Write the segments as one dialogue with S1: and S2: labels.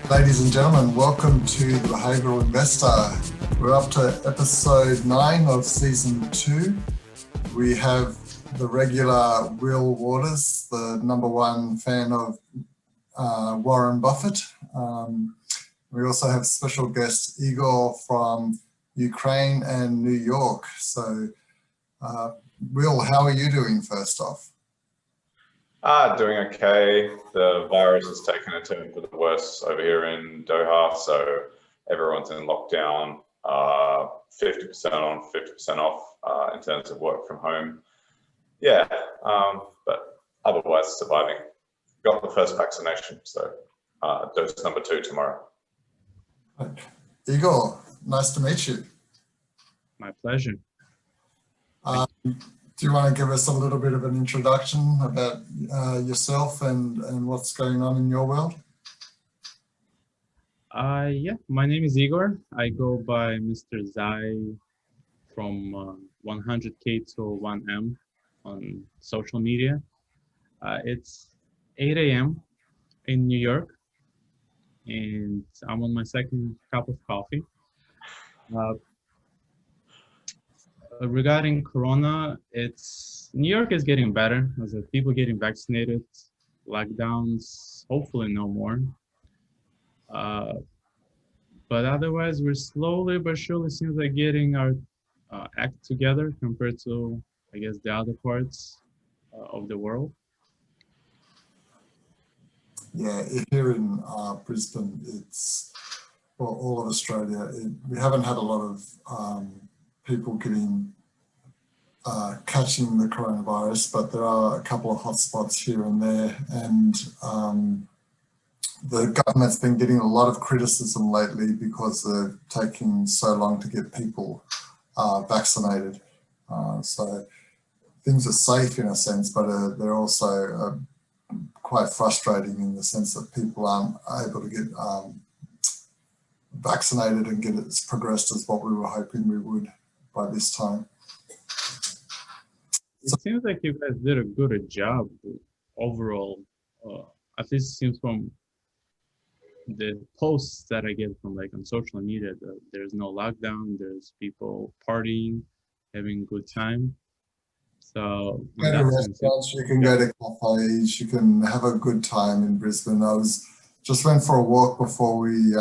S1: Ladies and gentlemen, welcome to the Behavioural Investor. We're up to episode 9 of season 2. We have the regular Will Waters, the number one fan of Warren Buffett. We also have special guest Yegor from Ukraine and New York. So, Will, how are you doing first off?
S2: Doing okay. The virus has taken a turn for the worse over here in Doha, so everyone's in lockdown, 50% on, 50% off in terms of work from home. Yeah, but otherwise surviving. Got the first vaccination, so dose number 2 tomorrow.
S1: Yegor, nice to meet you.
S3: My pleasure.
S1: Do you want to give us a little bit of an introduction about yourself and what's going on in your world?
S3: Yeah, my name is Yegor. I go by Mr. Zai from 100K to 1M on social media. It's 8 a.m. in New York, and I'm on my second cup of coffee. Regarding Corona, New York is getting better. As people getting vaccinated, lockdowns, hopefully no more. But otherwise, we're slowly but surely seems like getting our act together compared to, I guess, the other parts of the world.
S1: Yeah, here in Brisbane, it's, well, all of Australia, we haven't had a lot of people catching the coronavirus, but there are a couple of hotspots here and there, and the government's been getting a lot of criticism lately because they're taking so long to get people vaccinated. So things are safe in a sense, but they're also quite frustrating in the sense that people aren't able to get vaccinated and get it as progressed as what we were hoping we would by this time.
S3: It seems like you guys did a good job overall. At least it seems from the posts that I get from like on social media that there's no lockdown, there's people partying, having a good time. So
S1: go to restaurants, you can go to cafes, you can have a good time in Brisbane. I just went for a walk before we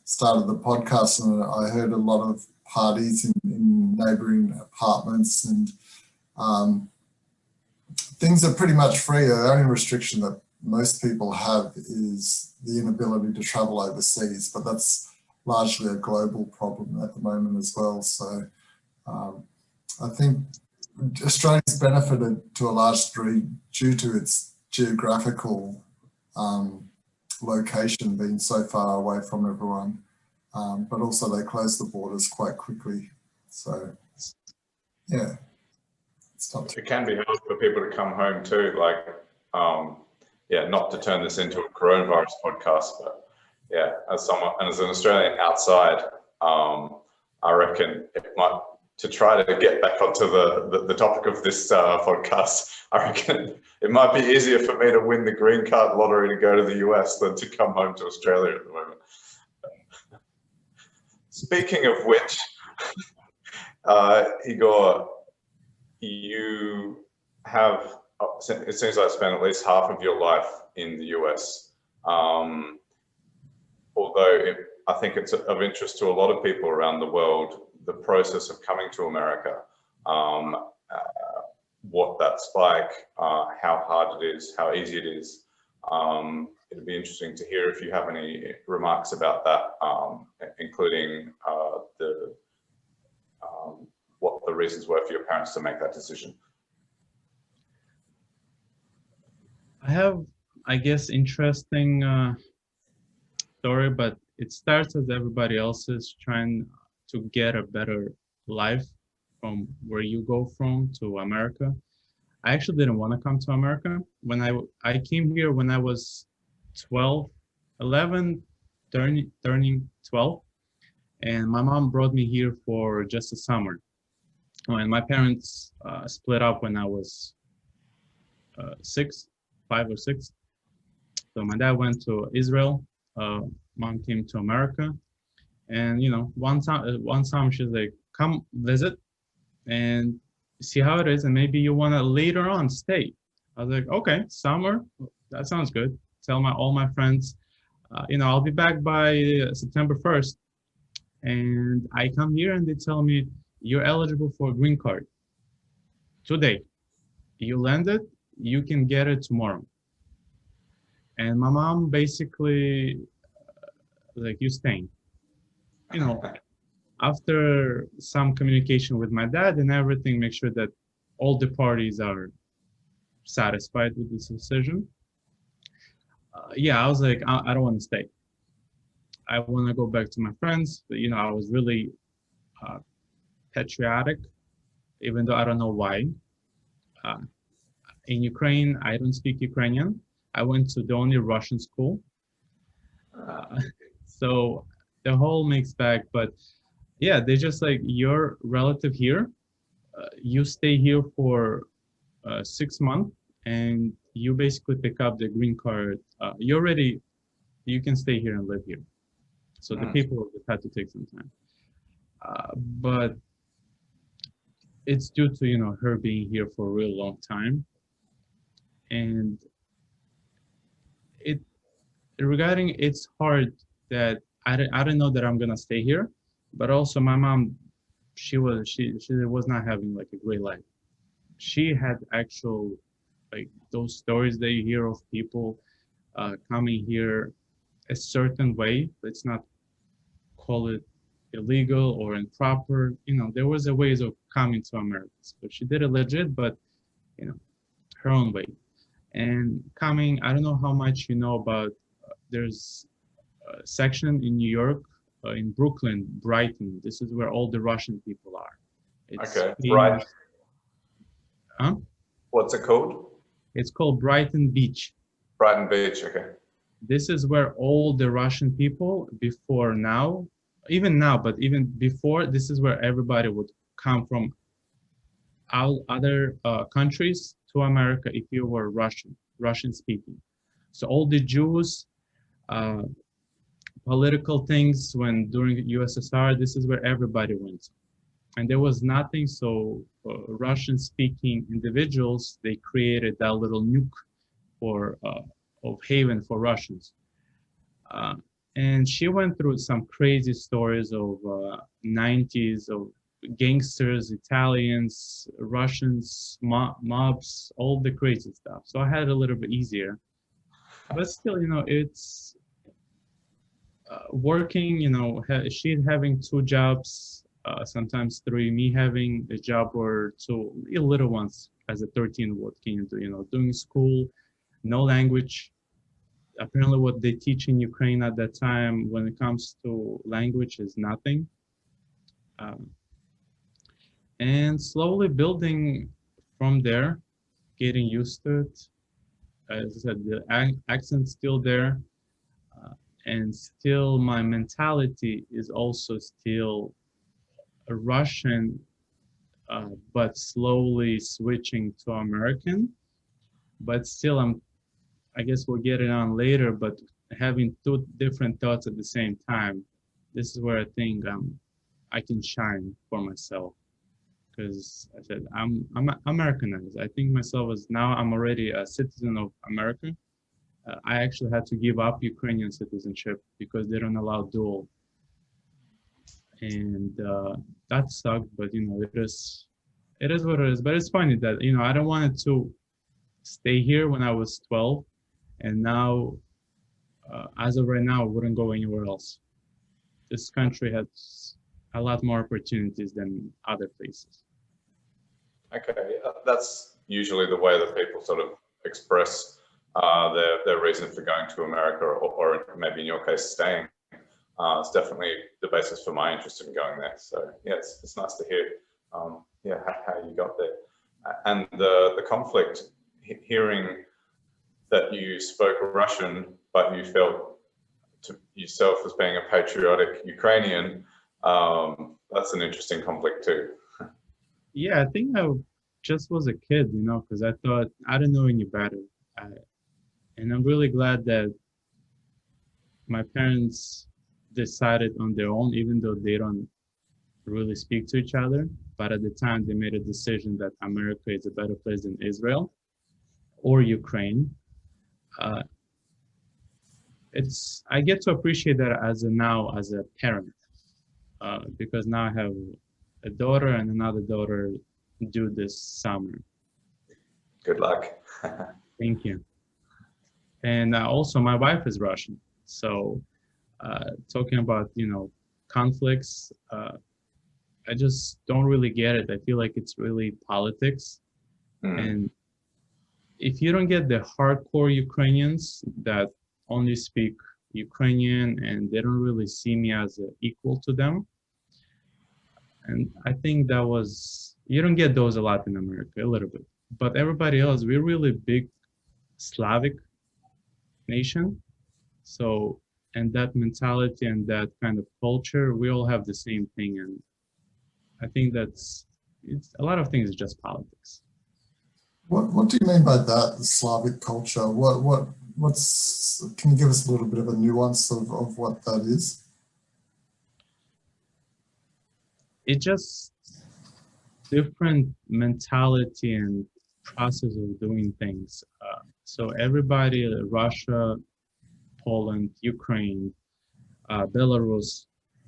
S1: started the podcast, and I heard a lot of parties in neighbouring apartments, and things are pretty much free. The only restriction that most people have is the inability to travel overseas, but that's largely a global problem at the moment as well. So I think Australia's benefited to a large degree due to its geographical location being so far away from everyone, but also they closed the borders quite quickly. So yeah.
S2: It can be hard for people to come home too, like, yeah, not to turn this into a coronavirus podcast, but yeah, as an Australian outside, I reckon it might, to try to get back onto the topic of this podcast, I reckon it might be easier for me to win the green card lottery to go to the US than to come home to Australia at the moment. Speaking of which, Yegor, you have, it seems like spent at least half of your life in the US. Although I think it's of interest to a lot of people around the world, the process of coming to America, what that's like, how hard it is, how easy it is. It'd be interesting to hear if you have any remarks about that, including what the reasons were for your parents to make that decision.
S3: I have, I guess, interesting story, but it starts as everybody else is trying to get a better life from where you go from to America. I actually didn't want to come to America. When I came here when I was 11, turning 12, and my mom brought me here for just a summer. And my parents split up when I was 5 or 6. So my dad went to Israel mom came to America, and one time she's like, "Come visit and see how it is, and maybe you want to later on stay." I was like, "Okay, summer, that sounds good." Tell all my friends, I'll be back by September 1st, and I come here and they tell me you're eligible for a green card today. You landed, you can get it tomorrow. And my mom basically like, "You staying?" You know, after some communication with my dad and everything, make sure that all the parties are satisfied with this decision. Yeah, I was like, I don't want to stay. I want to go back to my friends. But, I was really patriotic, even though I don't know why. In Ukraine, I don't speak Ukrainian. I went to the only Russian school. So the whole mixed bag, but yeah, they're just like, your relative here, you stay here for 6 months and you basically pick up the green card. You can stay here and live here. So the people just had to take some time. But it's due to, her being here for a real long time. And regarding it's hard that I don't know that I'm gonna stay here, but also my mom, she was not having like a great life. She had actual like those stories that you hear of people coming here a certain way. Let's not call it illegal or improper. There was a ways of coming to America, but she did it legit, but her own way. And coming, I don't know how much you know about. There's a section in New York, in Brooklyn, Brighton. This is where all the Russian people are.
S2: Okay, right.
S3: Huh?
S2: What's it called?
S3: It's called Brighton Beach.
S2: Brighton Beach, okay.
S3: This is where all the Russian people before now, even now, but even before, this is where everybody would come from other countries to America if you were Russian speaking. So all the Jews, political things during USSR, this is where everybody went. And there was nothing, so Russian speaking individuals, they created that little nuke of haven for Russians. And she went through some crazy stories of 90s of gangsters, Italians, Russians, mobs, all the crazy stuff. So I had it a little bit easier. But still, it's working, she's having 2 jobs, sometimes 3, me having a job or 2, little ones as a 13, what can you do, doing school, no language. Apparently what they teach in Ukraine at that time when it comes to language is nothing. And slowly building from there, getting used to it. As I said, the accent's still there. And still my mentality is also still a Russian, but slowly switching to American. But still I guess we'll get it on later, but having 2 different thoughts at the same time, this is where I think I can shine for myself. Because I said, I'm Americanized. I think myself as now I'm already a citizen of America. I actually had to give up Ukrainian citizenship because they don't allow dual. And that sucked, but it is what it is. But it's funny that, I don't want to stay here when I was 12. And now, as of right now, I wouldn't go anywhere else. This country has a lot more opportunities than other places.
S2: Okay, that's usually the way that people sort of express their reason for going to America, or maybe in your case, staying. It's definitely the basis for my interest in going there. So yeah, it's nice to hear how you got there. And the conflict, hearing that you spoke Russian, but you felt to yourself as being a patriotic Ukrainian, that's an interesting conflict too.
S3: Yeah, I think I just was a kid, because I thought, I don't know any better. And I'm really glad that my parents decided on their own, even though they don't really speak to each other. But at the time, they made a decision that America is a better place than Israel or Ukraine. Uh, I get to appreciate that as a parent, because now I have a daughter and another daughter due this summer.
S2: Good luck.
S3: Thank you. And also, my wife is Russian, so talking about conflicts, I just don't really get it. I feel like it's really politics, and if you don't get the hardcore Ukrainians that only speak Ukrainian and they don't really see me as equal to them, and I think you don't get those a lot in America, a little bit, but everybody else, we're really big Slavic nation, so, and that mentality and that kind of culture, we all have the same thing, and I think it's a lot of things is just politics.
S1: What do you mean by that, the Slavic culture? Can you give us a little bit of a nuance of what that is?
S3: It's just different mentality and process of doing things. So everybody, Russia, Poland, Ukraine, Belarus,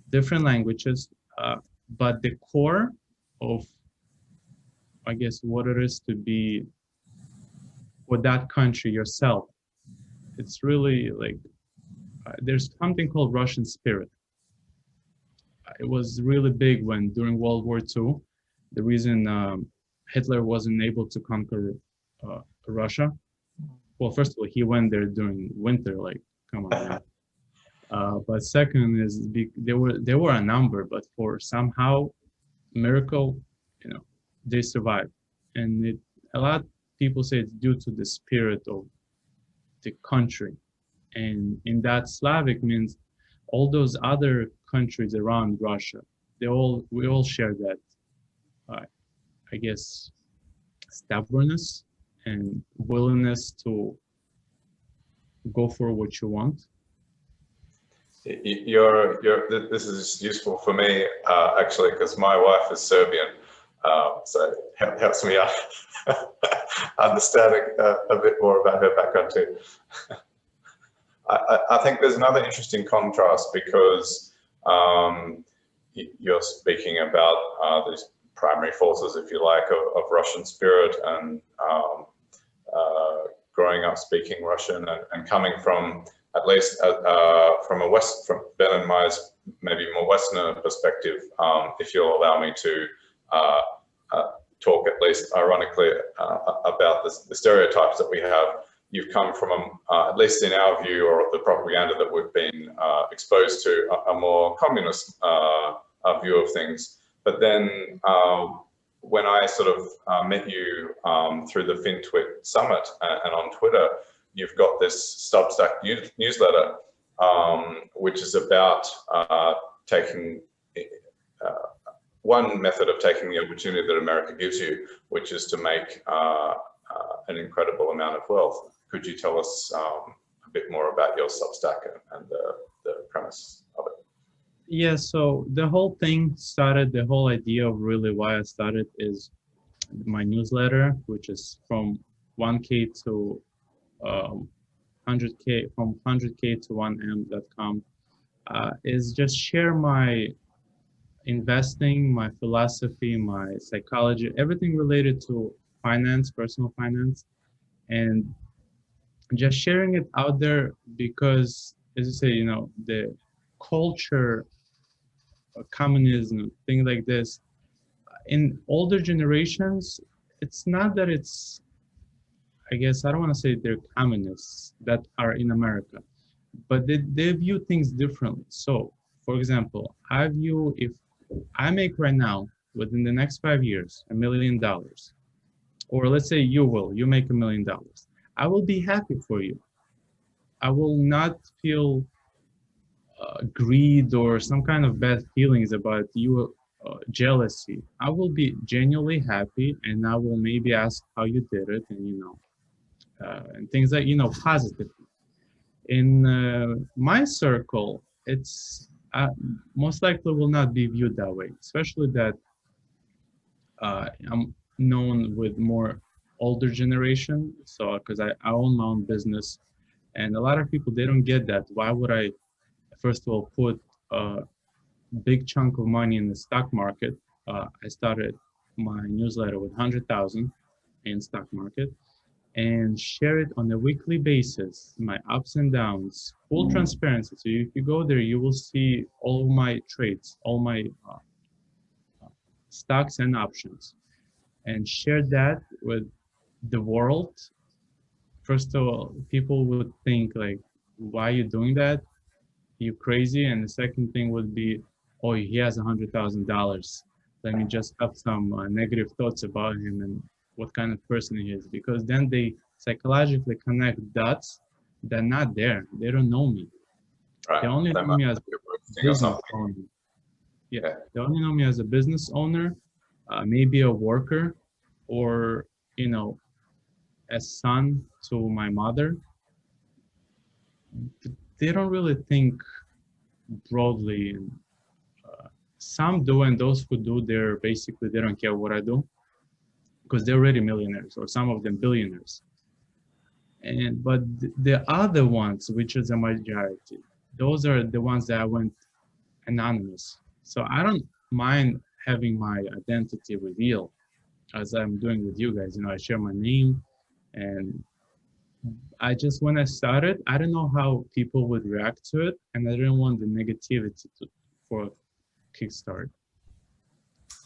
S3: different languages, but the core of, I guess, what it is to be for that country yourself, it's really like, there's something called Russian spirit. It was really big when during World War II, the reason Hitler wasn't able to conquer Russia. Well, first of all, he went there during winter, like, come on, man. But second is there were a number, but for somehow miracle, they survived. And a lot of people say it's due to the spirit of the country. And in that, Slavic means all those other countries around Russia, we all share that, I guess, stubbornness and willingness to go for what you want.
S2: This is useful for me, actually, because my wife is Serbian, so it helps me out understanding a bit more about her background too. I think there's another interesting contrast because you're speaking about these primary forces, if you like, of Russian spirit and growing up speaking Russian and coming from, at least from Ben and Maya's maybe more Westerner perspective, if you'll allow me to talk at least ironically about the stereotypes that we have. You've come from, at least in our view, or the propaganda that we've been exposed to, a more communist view of things. But then when I sort of met you through the Fintwit Summit and on Twitter, you've got this Substack newsletter, which is about taking one method of taking the opportunity that America gives you, which is to make an incredible amount of wealth. Could you tell us a bit more about your Substack and the premise of it?
S3: Yeah, so the whole thing started, the whole idea of really why I started is my newsletter, which is from 1K to 100K, from 100K to 1M.com, is just share my investing, my philosophy, my psychology, everything related to finance, personal finance, and just sharing it out there because, as you say, the culture, communism, things like this, in older generations, it's not that it's, I guess, I don't want to say they're communists that are in America, but they view things differently. So, for example, I view, if I make right now, within the next 5 years, $1 million, or let's say you make $1 million, I will be happy for you. I will not feel greed or some kind of bad feelings about you, jealousy. I will be genuinely happy, and I will maybe ask how you did it, and and things like positively. In my circle, it's most likely will not be viewed that way, especially that I'm known with more older generation. So, because I own my own business, and a lot of people, they don't get that. Why would I, first of all, put a big chunk of money in the stock market? I started my newsletter with 100,000 in stock market and share it on a weekly basis, my ups and downs, full transparency. So if you go there, you will see all my trades, all my stocks and options, and share that with the world. First of all, people would think like, why are you doing that? You crazy. And the second thing would be, oh, he has $100,000. Let me just have some negative thoughts about him and what kind of person he is, because then they psychologically connect dots that are not there. They don't know me.
S2: Right.
S3: They only know me as a business owner. Yeah, they only know me as a business owner, maybe a worker, or you know, a son to my mother. They don't really think broadly. And some do, and those who do, they're basically, they don't care what I do because they're already millionaires, or some of them billionaires. And but the other ones, which is a majority, those are the ones that I went anonymous. So I don't mind having my identity revealed, as I'm doing with you guys. You know, I share my name, and I just, when I started, I don't know how people would react to it, and I didn't want the negativity for kickstart.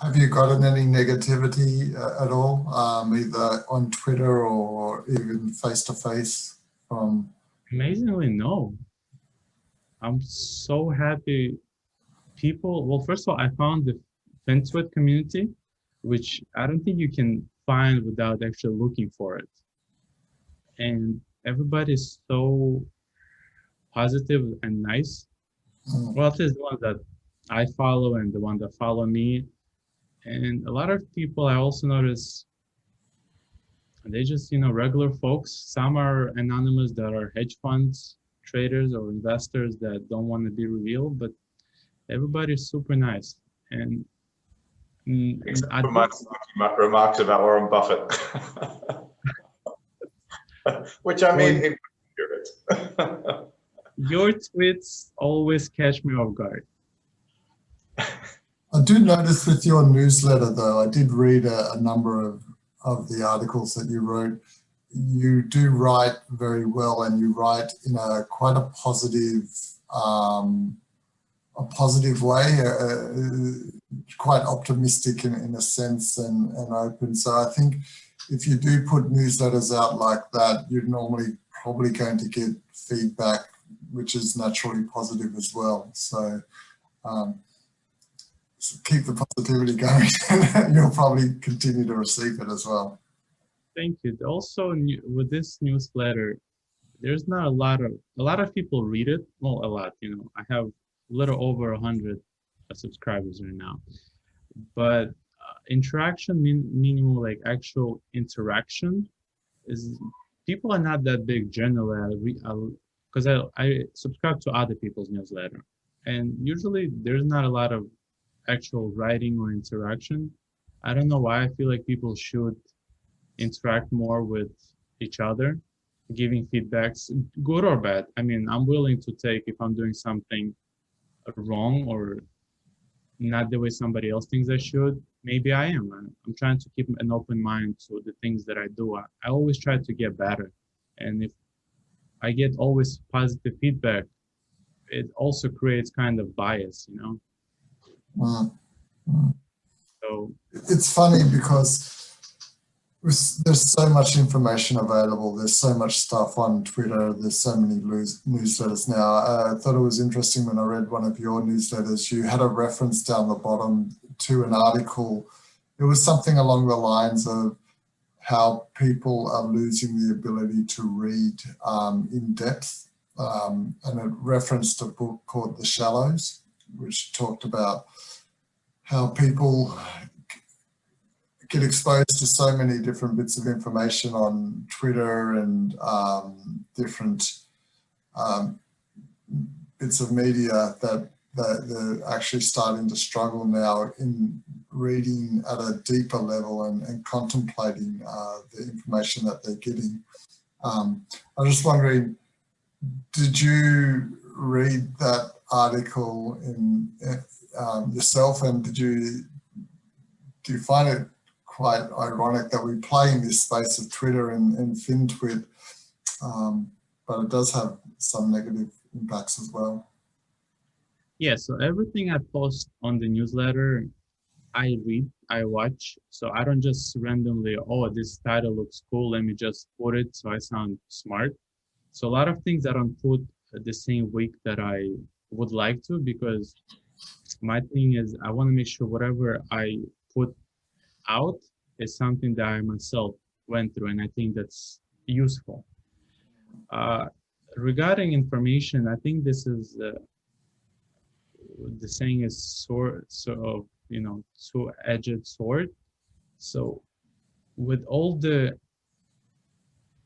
S1: Have you gotten any negativity at all, either on Twitter or even face to face from?
S3: Amazingly, no. I'm so happy. People, well, first of all, I found the Fintwit community, which I don't think you can find without actually looking for it. And everybody's so positive and nice. Well, at least the ones that I follow and the ones that follow me. And a lot of people I also notice, they just, you know, regular folks. Some are anonymous that are hedge funds traders or investors that don't want to be revealed, but everybody's super nice. And
S2: except for my remarks about Warren Buffett, which I mean,
S3: your tweets always catch me off guard.
S1: I do notice with your newsletter, though, I did read a number of the articles that you wrote. You do write very well, and you write in a quite a positive way, quite optimistic in a sense, and open. So I think if you do put newsletters out like that, you're normally probably going to get feedback, which is naturally positive as well. So, so keep the positivity going, and you'll probably continue to receive it as well.
S3: Thank you. Also, with this newsletter, there's not a lot of people read it. Well, a lot, you know, I have a little over 100 subscribers right now, but interaction, meaning like actual interaction, is people are not that big generally. Because I subscribe to other people's newsletter, and usually there's not a lot of actual writing or interaction. I don't know why. I feel like people should interact more with each other, giving feedbacks, good or bad. I mean, I'm willing to take if I'm doing something wrong or not the way somebody else thinks I should. Maybe I am. I'm trying to keep an open mind to the things that I do. I always try to get better. And if I get always positive feedback, it also creates kind of bias, you know? So
S1: it's funny because there's so much information available. There's so much stuff on Twitter. There's so many newsletters now. I thought it was interesting when I read one of your newsletters, you had a reference down the bottom to an article. It was something along the lines of how people are losing the ability to read in depth. And it referenced a book called The Shallows, which talked about how people get exposed to so many different bits of information on Twitter and different bits of media that they're actually starting to struggle now in reading at a deeper level and contemplating the information that they're getting. I'm just wondering, did you read that article in yourself, and do you find it quite ironic that we play in this space of Twitter and Fintwit, but it does have some negative impacts as well?
S3: Yeah, so everything I post on the newsletter, I read, I watch. So I don't just randomly, oh, this title looks cool, let me just put it so I sound smart. So a lot of things I don't put the same week that I would like to, because my thing is I want to make sure whatever I put out is something that I myself went through, and I think that's useful. Regarding information, I think this is the saying is two-edged sword. So with all the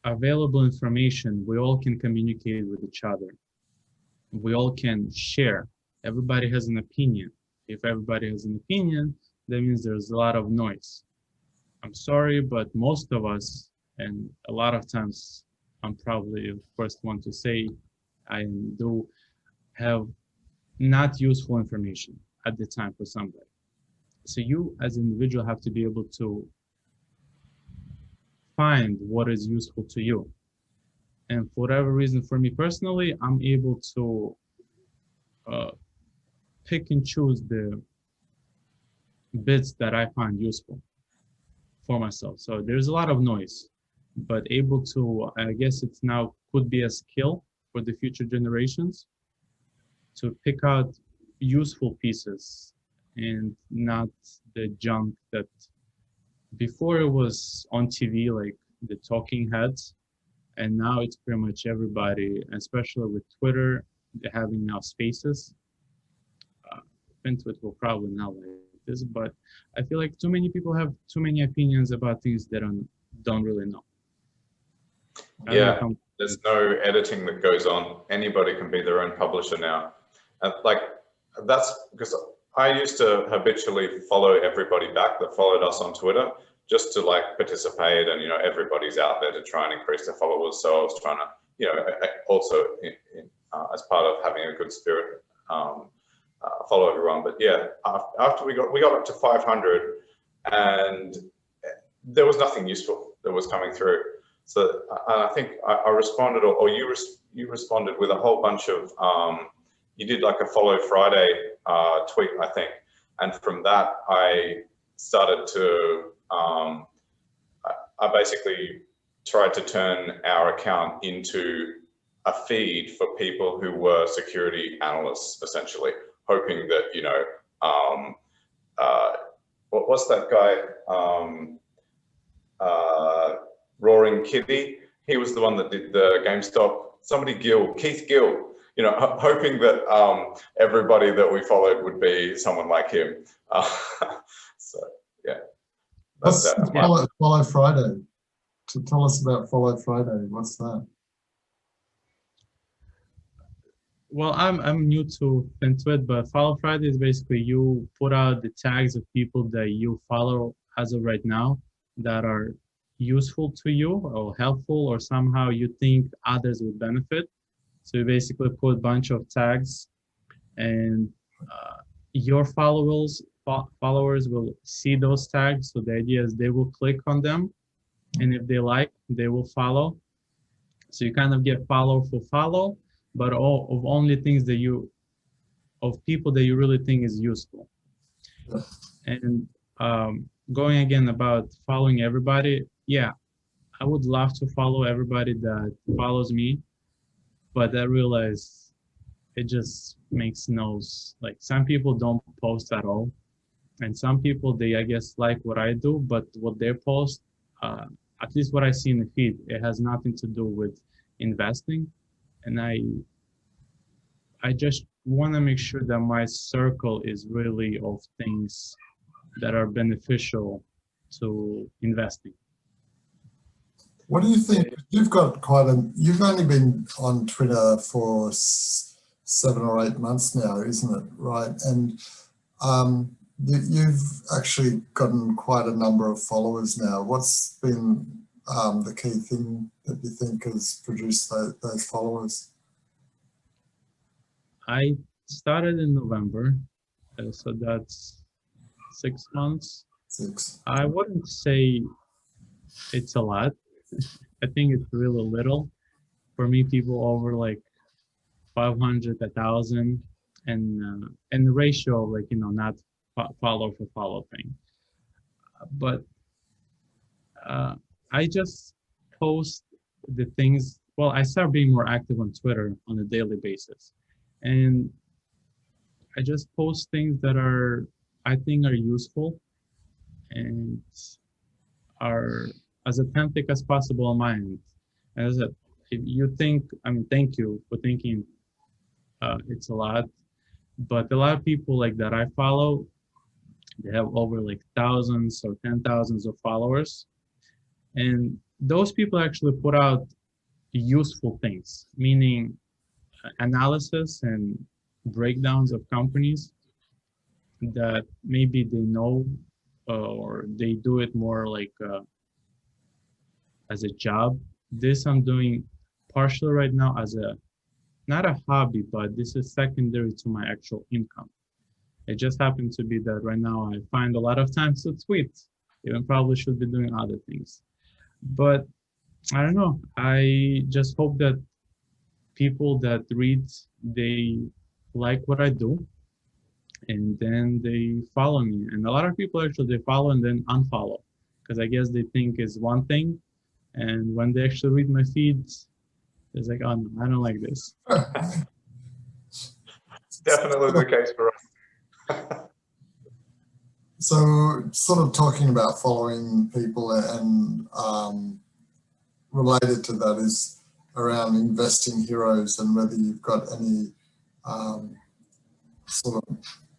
S3: available information, we all can communicate with each other. We all can share. Everybody has an opinion. If everybody has an opinion, that means there's a lot of noise. I'm sorry, but most of us, and a lot of times, I'm probably the first one to say, I do have not useful information at the time for somebody. So you as an individual have to be able to find what is useful to you. And for whatever reason, for me personally, I'm able to pick and choose the bits that I find useful for myself. So there's a lot of noise, but able to, I guess it's now could be a skill for the future generations to pick out useful pieces and not the junk that before it was on TV, like the talking heads, and now it's pretty much everybody, especially with Twitter, they're having now spaces. Fintwit will probably not like this, but I feel like too many people have too many opinions about things they don't really know.
S2: Yeah, there's no editing that goes on. Anybody can be their own publisher now. And like, that's because I used to habitually follow everybody back that followed us on Twitter just to like participate, and, you know, everybody's out there to try and increase their followers. So I was trying to, you know, also as part of having a good spirit, follow everyone. But yeah, after we got up to 500, and there was nothing useful that was coming through. So I think I responded, or you responded with a whole bunch of, you did like a Follow Friday tweet, I think. And from that, I started to, I basically tried to turn our account into a feed for people who were security analysts, essentially, hoping that, you know, what's that guy? Roaring Kitty. He was the one that did the GameStop. Keith Gill. You know, hoping that everybody that we followed would be someone like him. So yeah.
S1: What's Follow Friday? To tell us about Follow Friday. What's that?
S3: Well, I'm new to Fintwit, but Follow Friday is basically you put out the tags of people that you follow as of right now that are useful to you or helpful, or somehow you think others would benefit. So you basically put a bunch of tags, and your followers will see those tags. So the idea is they will click on them, and if they like, they will follow. So you kind of get follow for follow, but all of only things that of people that you really think is useful. And going again about following everybody, yeah, I would love to follow everybody that follows me, but I realize it just makes like some people don't post at all, and some people, they, I guess, like what I do, but what they post, at least what I see in the feed, it has nothing to do with investing. And I just want to make sure that my circle is really of things that are beneficial to investing.
S1: What do you think? You've got you've only been on Twitter for 7 or 8 months now, isn't it? Right. And you've actually gotten quite a number of followers now. What's been the key thing that you think has produced those followers?
S3: I started in November, so that's 6 months.
S1: 6.
S3: I wouldn't say it's a lot. I think it's really little. For me, people over like 500, 1,000, and the ratio, like, you know, not follow for follow thing. But I just post the things. Well, I start being more active on Twitter on a daily basis, and I just post things that I think are useful and are as authentic as possible on my end. As if you think, I mean, thank you for thinking it's a lot, but a lot of people like that I follow, they have over like thousands or 10,000s of followers. And those people actually put out useful things, meaning analysis and breakdowns of companies that maybe they know or they do it more like as a job. This I'm doing partially right now as not a hobby, but this is secondary to my actual income. It just happened to be that right now I find a lot of time to tweet, even probably should be doing other things. But I don't know, I just hope that people that read, they like what I do, and then they follow me. And a lot of people actually, they follow and then unfollow, because I guess they think it's one thing, and when they actually read my feeds, it's like, oh no, I don't like this.
S2: Definitely the case for us.
S1: So sort of talking about following people and related to that is around investing heroes and whether you've got any sort of,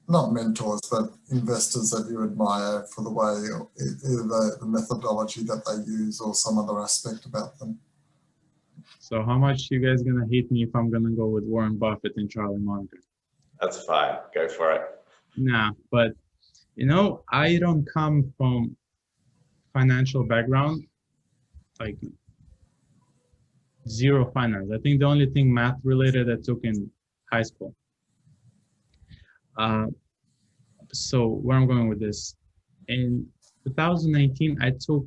S1: not mentors, but investors that you admire for the way, either the methodology that they use or some other aspect about them.
S3: So how much you guys gonna hate me if I'm gonna go with Warren Buffett and Charlie Munger?
S2: That's fine. Go for it.
S3: Nah, but you know, I don't come from financial background, like zero finance. I think the only thing math related I took in high school. So where I'm going with this, in 2019, I took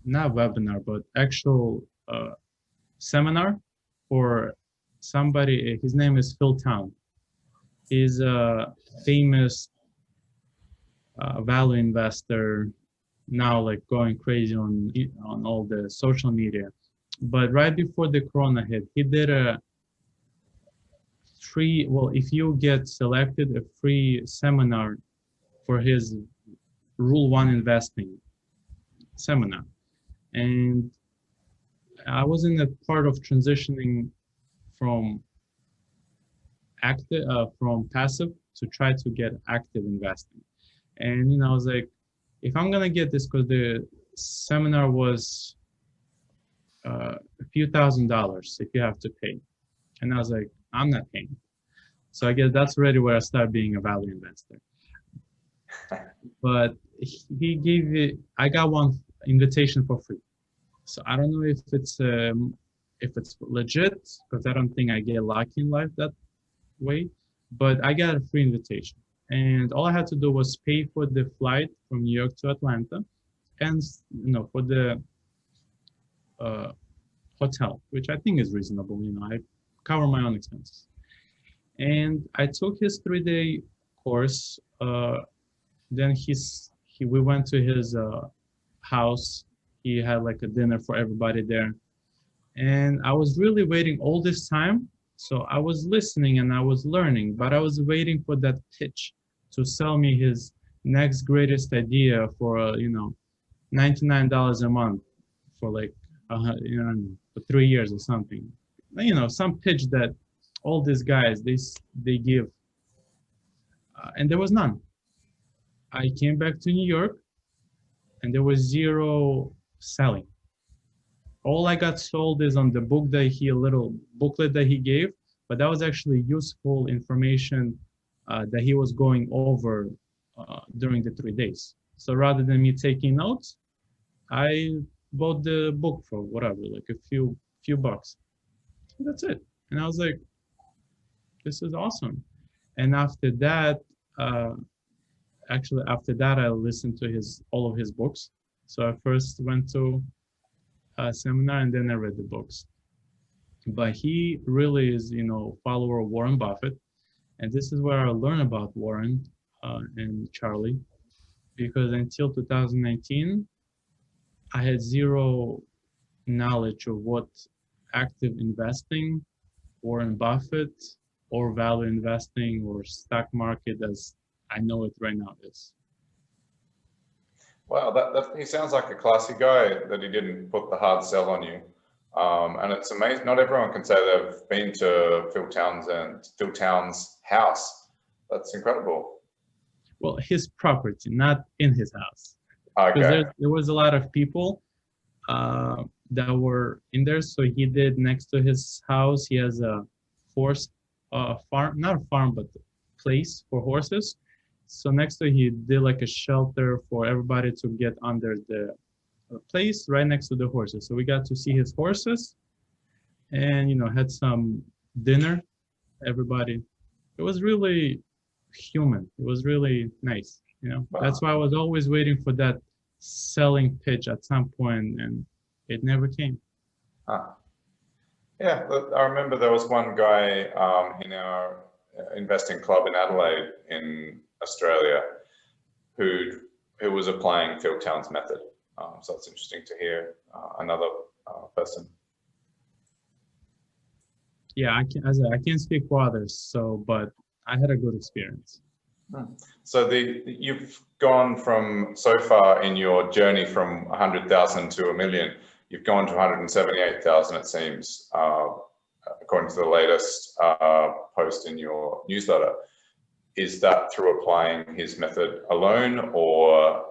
S3: not webinar, but actual seminar for somebody. His name is Phil Town. He's a famous value investor, now like going crazy on all the social media. But right before the corona hit, he did a free, well, if you get selected, a free seminar for his Rule 1 investing seminar. And I was in a part of transitioning from active, from passive to try to get active investing. And you know, I was like, if I'm gonna get this, because the seminar was a few $1,000s if you have to pay, and I was like, I'm not paying. So I guess that's already where I start being a value investor. But he gave it, I got one invitation for free. So I don't know if it's legit, because I don't think I get lucky in life that way, but I got a free invitation. And all I had to do was pay for the flight from New York to Atlanta, and you know, for the hotel, which I think is reasonable. You know, I cover my own expenses. And I took his 3-day course. Then we went to his house. He had like a dinner for everybody there, and I was really waiting all this time. So I was listening and I was learning, but I was waiting for that pitch to sell me his next greatest idea for you know, $99 a month for like you know, for 3 years or something. You know, some pitch that all these guys they give, and there was none. I came back to New York, and there was zero selling. All I got sold is on the book that a little booklet that he gave, but that was actually useful information that he was going over during the 3 days. So rather than me taking notes, I bought the book for whatever, like a few bucks. That's it. And I was like, this is awesome. And after that, after that, I listened to all of his books. So I first went to a seminar and then I read the books. But he really is, follower of Warren Buffett. And this is where I learned about Warren and Charlie, because until 2019, I had zero knowledge of what active investing, Warren Buffett, or value investing, or stock market as I know it right now is.
S2: Wow, he sounds like a classy guy that he didn't put the hard sell on you. And it's amazing. Not everyone can say they've been to Phil Towns' house. That's incredible.
S3: Well, his property, not in his house.
S2: Okay.
S3: Because there was a lot of people that were in there. So he did next to his house, he has a horse farm, not a farm, but a place for horses. So next to it, he did like a shelter for everybody to get under the place right next to the horses. So we got to see his horses and, had some dinner, everybody. It was really human. It was really nice. Wow. That's why I was always waiting for that selling pitch at some point, and it never came.
S2: Yeah, I remember there was one guy in our investing club in Adelaide in Australia who was applying Phil Towns' method. So it's interesting to hear another person.
S3: Yeah, I can't speak for others, but I had a good experience.
S2: So you've gone from, so far in your journey, from 100,000 to $1 million, you've gone to 178,000, it seems, according to the latest post in your newsletter. Is that through applying his method alone, or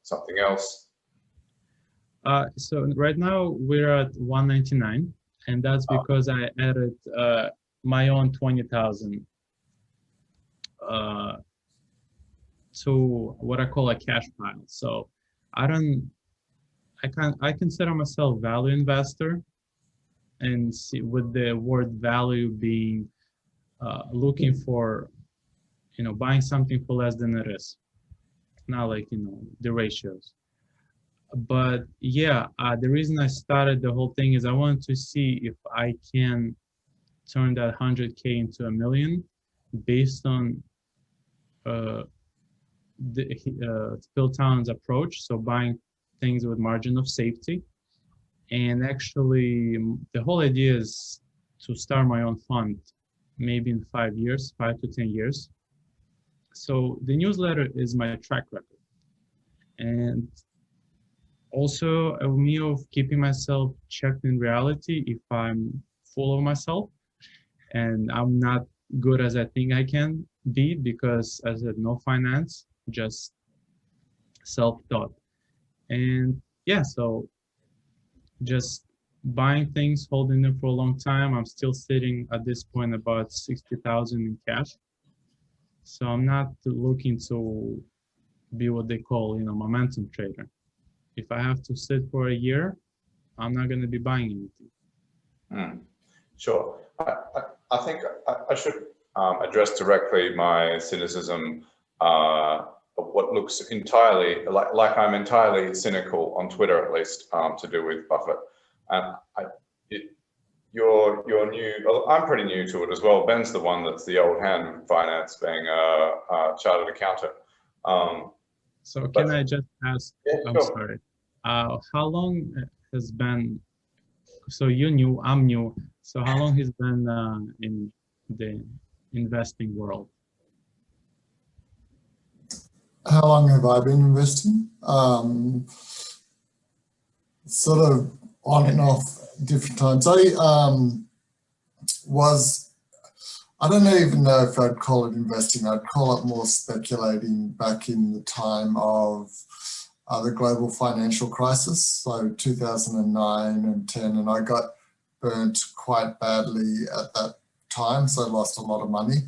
S2: something else?
S3: So right now we're at 199, and that's because I added my own 20,000 to what I call a cash pile. So I consider myself value investor, and see, with the word value being looking for, buying something for less than it is, not like, the ratios. But yeah, the reason I started the whole thing is I wanted to see if I can turn that 100K into $1 million based on Phil Towns' approach. So buying things with margin of safety. And actually, the whole idea is to start my own fund, maybe in 5 to 10 years. So the newsletter is my track record. And also a me of keeping myself checked in reality if I'm full of myself and I'm not good as I think I can be, because as I said, no finance, just self-taught. And yeah, so just buying things, holding them for a long time. I'm still sitting at this point about 60,000 in cash. So I'm not looking to be what they call, momentum trader. If I have to sit for a year, I'm not going to be buying anything.
S2: Sure. I think I should address directly my cynicism of what looks entirely like I'm entirely cynical on Twitter, at least, to do with Buffett. And you're new. Well, I'm pretty new to it as well. Ben's the one that's the old hand in finance, being a chartered accountant.
S3: So can I just ask?
S2: Yeah,
S3: I'm
S2: sure.
S3: sorry. How long has been? So you're new, I'm new. So how long has been in the investing world?
S1: How long have I been investing? Sort of on and off different times. I don't even know if I'd call it investing. I'd call it more speculating back in the time of the global financial crisis, so 2009 and 10, and I got burnt quite badly at that time, so I lost a lot of money.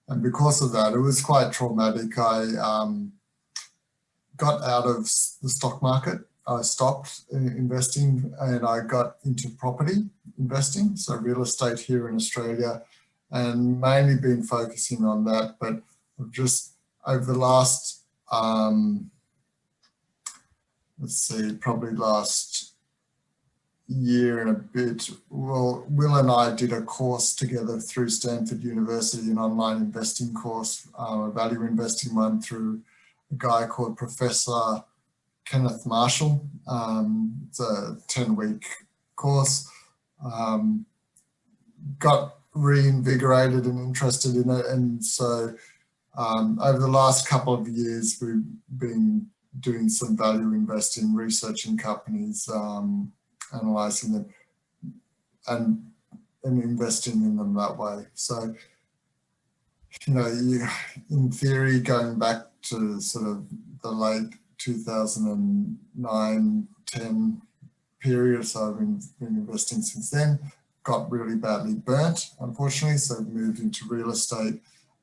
S1: And because of that, it was quite traumatic. I got out of the stock market. I stopped investing and I got into property investing, so real estate here in Australia, and mainly been focusing on that. But just over the last, probably last year and a bit, well, Will and I did a course together through Stanford University, an online investing course, a value investing one through a guy called Professor Kenneth Marshall. It's a 10-week course. Got reinvigorated and interested in it. And so over the last couple of years, we've been doing some value investing, researching companies, analysing them and investing in them that way. So, you know, in theory, going back to sort of the late 2009, 10 period, so I've been investing since then, got really badly burnt, unfortunately, so moved into real estate.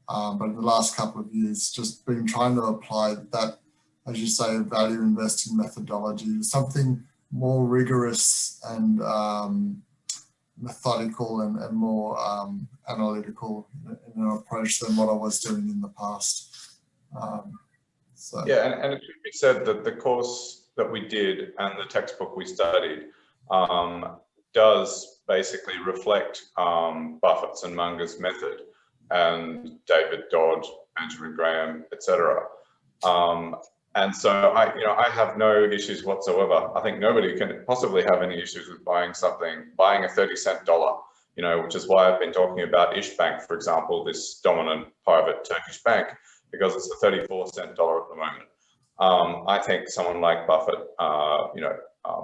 S1: But in the last couple of years, just been trying to apply that, as you say, value investing methodology, something more rigorous and methodical and more analytical in an approach than what I was doing in the past.
S2: Yeah, and it should be said that the course that we did and the textbook we studied does basically reflect Buffett's and Munger's method, and David Dodd, Benjamin Graham, etc. And so I have no issues whatsoever. I think nobody can possibly have any issues with buying a 30-cent dollar, which is why I've been talking about Işbank, for example, this dominant private Turkish bank, because it's a 34-cent dollar at the moment. I think someone like Buffett,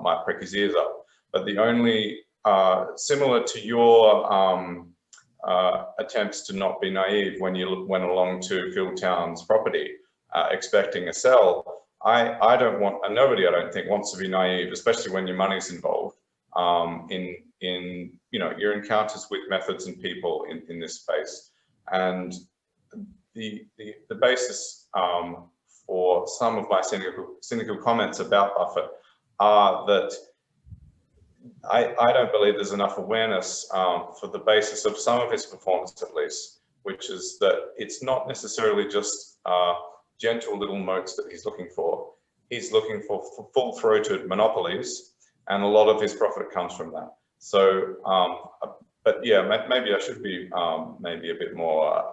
S2: might prick his ears up. But the only, similar to your attempts to not be naive when you went along to Phil Town's property, expecting a sell, I don't want, and nobody I don't think wants to be naive, especially when your money's involved, in your encounters with methods and people in this space. And the basis for some of my cynical comments about Buffett are that I don't believe there's enough awareness for the basis of some of his performance, at least, which is that it's not necessarily just gentle little moats that he's looking for. He's looking for full-throated monopolies, and a lot of his profit comes from that. So, but yeah, maybe I should be maybe a bit more,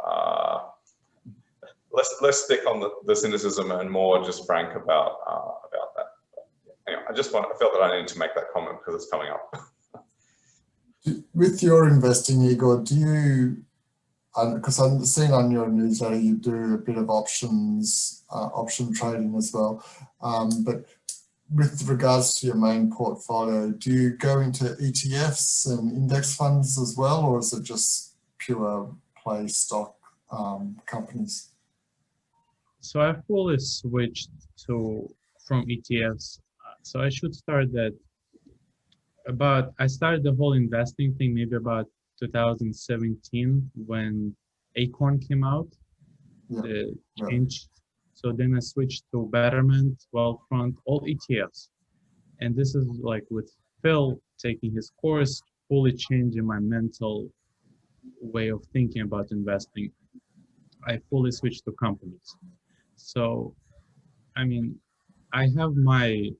S2: less stick on the cynicism and more just frank about that. Anyway, I felt that I needed to make that comment because it's coming up.
S1: With your investing, Yegor, do you, because I'm seeing on your newsletter you do a bit of option trading as well, but with regards to your main portfolio, do you go into ETFs and index funds as well, or is it just pure play stock companies?
S3: So I fully switched from ETFs. So I should start that I started the whole investing thing maybe about 2017 when Acorn came out, the change. So then I switched to Betterment, Wealthfront, all ETFs. And this is like with Phil taking his course, fully changing my mental way of thinking about investing. I fully switched to companies. So, I mean, I have my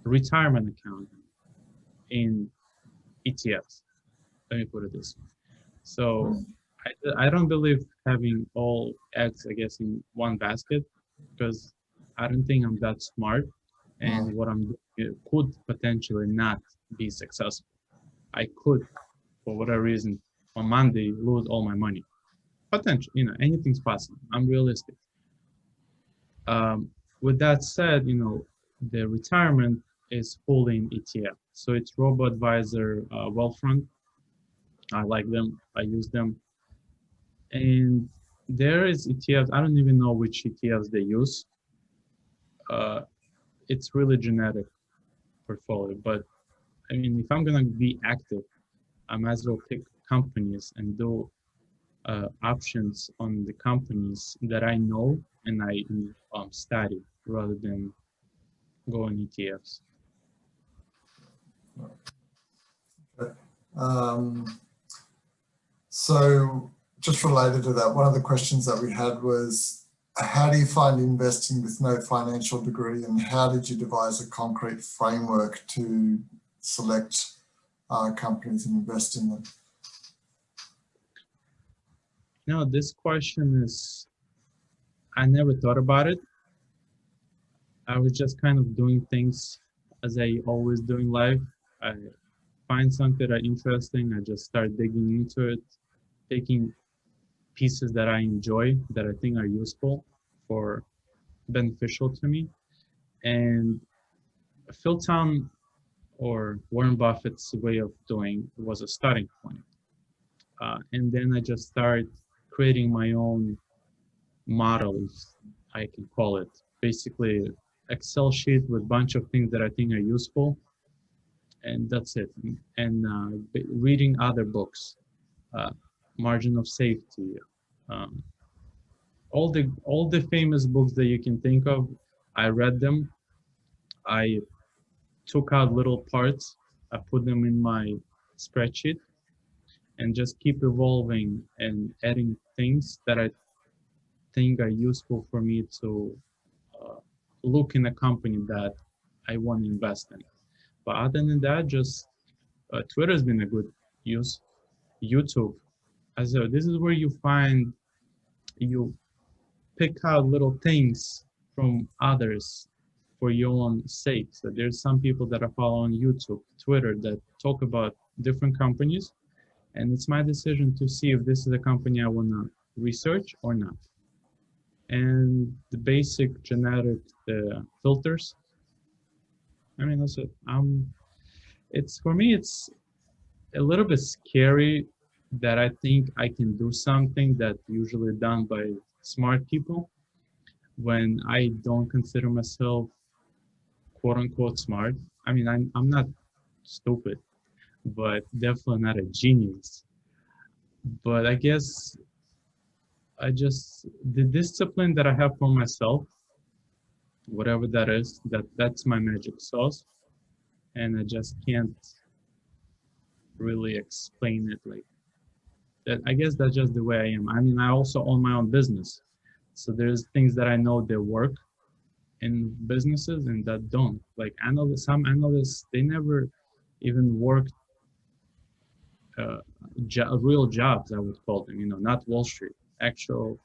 S3: retirement account in ETFs. Let me put it this way. So I don't believe having all eggs, I guess, in one basket, because I don't think I'm that smart, and what I'm doing could potentially not be successful. I could, for whatever reason, on Monday lose all my money. Potentially, anything's possible. I'm realistic. With that said, the retirement is fully in ETF. So it's robo-advisor, Wealthfront. I like them. I use them. And there is ETFs. I don't even know which ETFs they use. it's really genetic portfolio. But I mean, if I'm gonna be active, I might as well pick companies and do options on the companies that I know and I study rather than go on ETFs.
S1: So just related to that, one of the questions that we had was, how do you find investing with no financial degree, and how did you devise a concrete framework to select companies and invest in them?
S3: No, this question is, I never thought about it. I was just kind of doing things as I always do in life. I find something that interesting, I just start digging into it, taking pieces that I enjoy, that I think are useful or beneficial to me. And Phil Town or Warren Buffett's way of doing was a starting point. And then I just started creating my own models, I can call it. Basically, Excel sheet with a bunch of things that I think are useful. And that's it. And reading other books, Margin of Safety, all the famous books that you can think of, I read them. I took out little parts, I put them in my spreadsheet, and just keep evolving and adding things that I think are useful for me to look in a company that I want to invest in. But other than that, just Twitter has been a good use. YouTube, as this is where you pick out little things from others for your own sake. So there's some people that I follow on YouTube, Twitter, that talk about different companies, and it's my decision to see if this is a company I want to research or not. And the basic genetic filters, I mean, that's it. It's, for me, it's a little bit scary that I think I can do something that's usually done by smart people when I don't consider myself quote unquote smart. I mean, I'm not stupid, but definitely not a genius. But I guess the discipline that I have for myself, whatever that is, that's my magic sauce. And I just can't really explain it like that. I guess that's just the way I am. I mean, I also own my own business. So there's things that I know that work in businesses and that don't. Like some analysts, they never even worked real jobs, I would call them, not Wall Street, actual,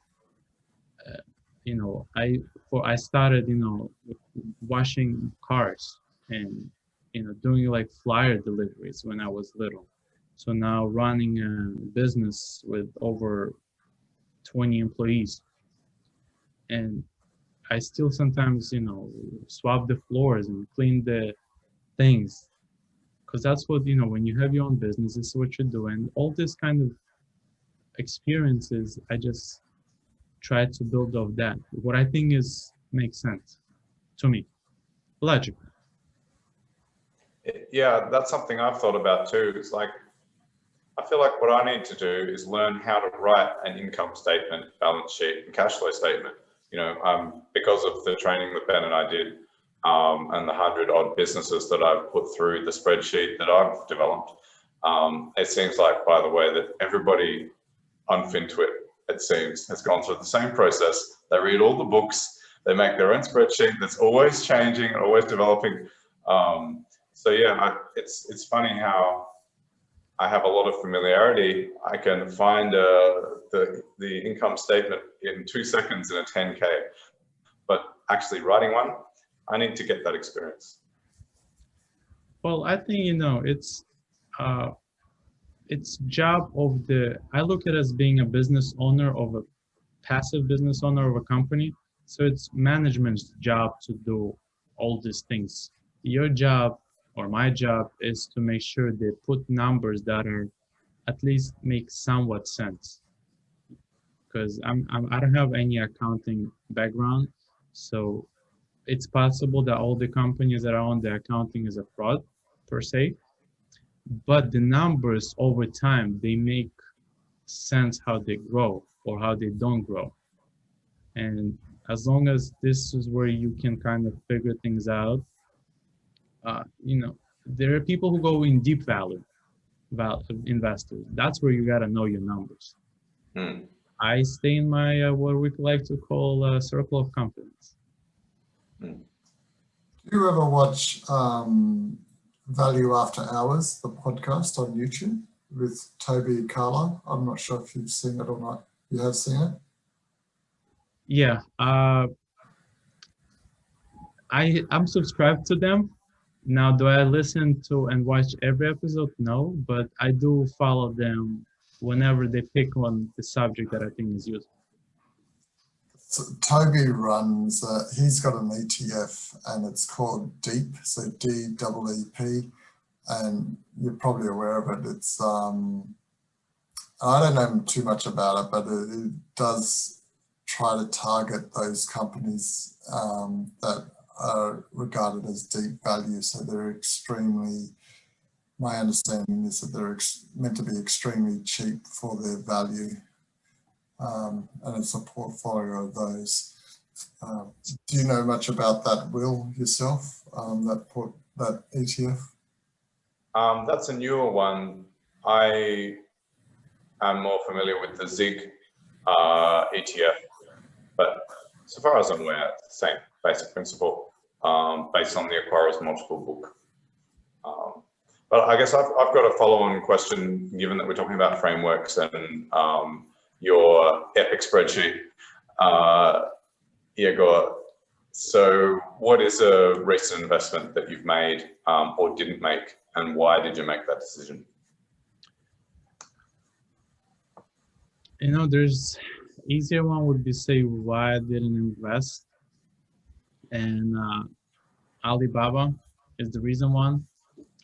S3: I started, washing cars and, doing like flyer deliveries when I was little. So now running a business with over 20 employees. And I still sometimes, swap the floors and clean the things. Because that's what, when you have your own business, this is what you do. And all this kind of experiences, I just try to build off that. What I think makes sense to me, logically.
S2: Yeah, that's something I've thought about too. It's like, I feel like what I need to do is learn how to write an income statement, balance sheet, and cash flow statement. Because of the training that Ben and I did, and the 100-odd businesses that I've put through the spreadsheet that I've developed, it seems like, by the way, that everybody on Fintwit, it seems, has gone through the same process. They read all the books, they make their own spreadsheet that's always changing and always developing. So yeah, it's funny how I have a lot of familiarity. I can find the income statement in 2 seconds in a 10K, but actually writing one, I need to get that experience.
S3: Well, I think, it's job of I look at it as being a business owner of a passive business owner of a company. So it's management's job to do all these things. Your job or my job is to make sure they put numbers that are at least make somewhat sense. Because I don't have any accounting background, so it's possible that all the companies that are on the accounting is a fraud per se, but the numbers over time, they make sense how they grow or how they don't grow. And as long as this is where you can kind of figure things out, there are people who go in deep value investors. That's where you got to know your numbers. I stay in my what we like to call circle of confidence.
S1: Do you ever watch Value After Hours, the podcast on YouTube with Toby Carlisle? I'm not sure if you've seen it or not. You have seen it?
S3: Yeah, I'm subscribed to them. Now, do I listen to and watch every episode? No, but I do follow them whenever they pick on the subject that I think is useful.
S1: So Toby runs, he's got an ETF and it's called Deep, so DEEP, and you're probably aware of it. It's, I don't know too much about it, but it does try to target those companies that are regarded as deep value. So they're extremely, my understanding is that they're meant to be extremely cheap for their value. And it's a portfolio of those. Do you know much about that, Will, yourself, that ETF?
S2: That's a newer one. I am more familiar with the ZIG ETF, but so far as I'm aware, it's the same basic principle based on the Acquirer's Multiple book. But I guess I've got a follow-on question, given that we're talking about frameworks and your epic spreadsheet, Yegor. So what is a recent investment that you've made or didn't make, and why did you make that decision?
S3: There's easier one would be say why I didn't invest, and Alibaba is the reason one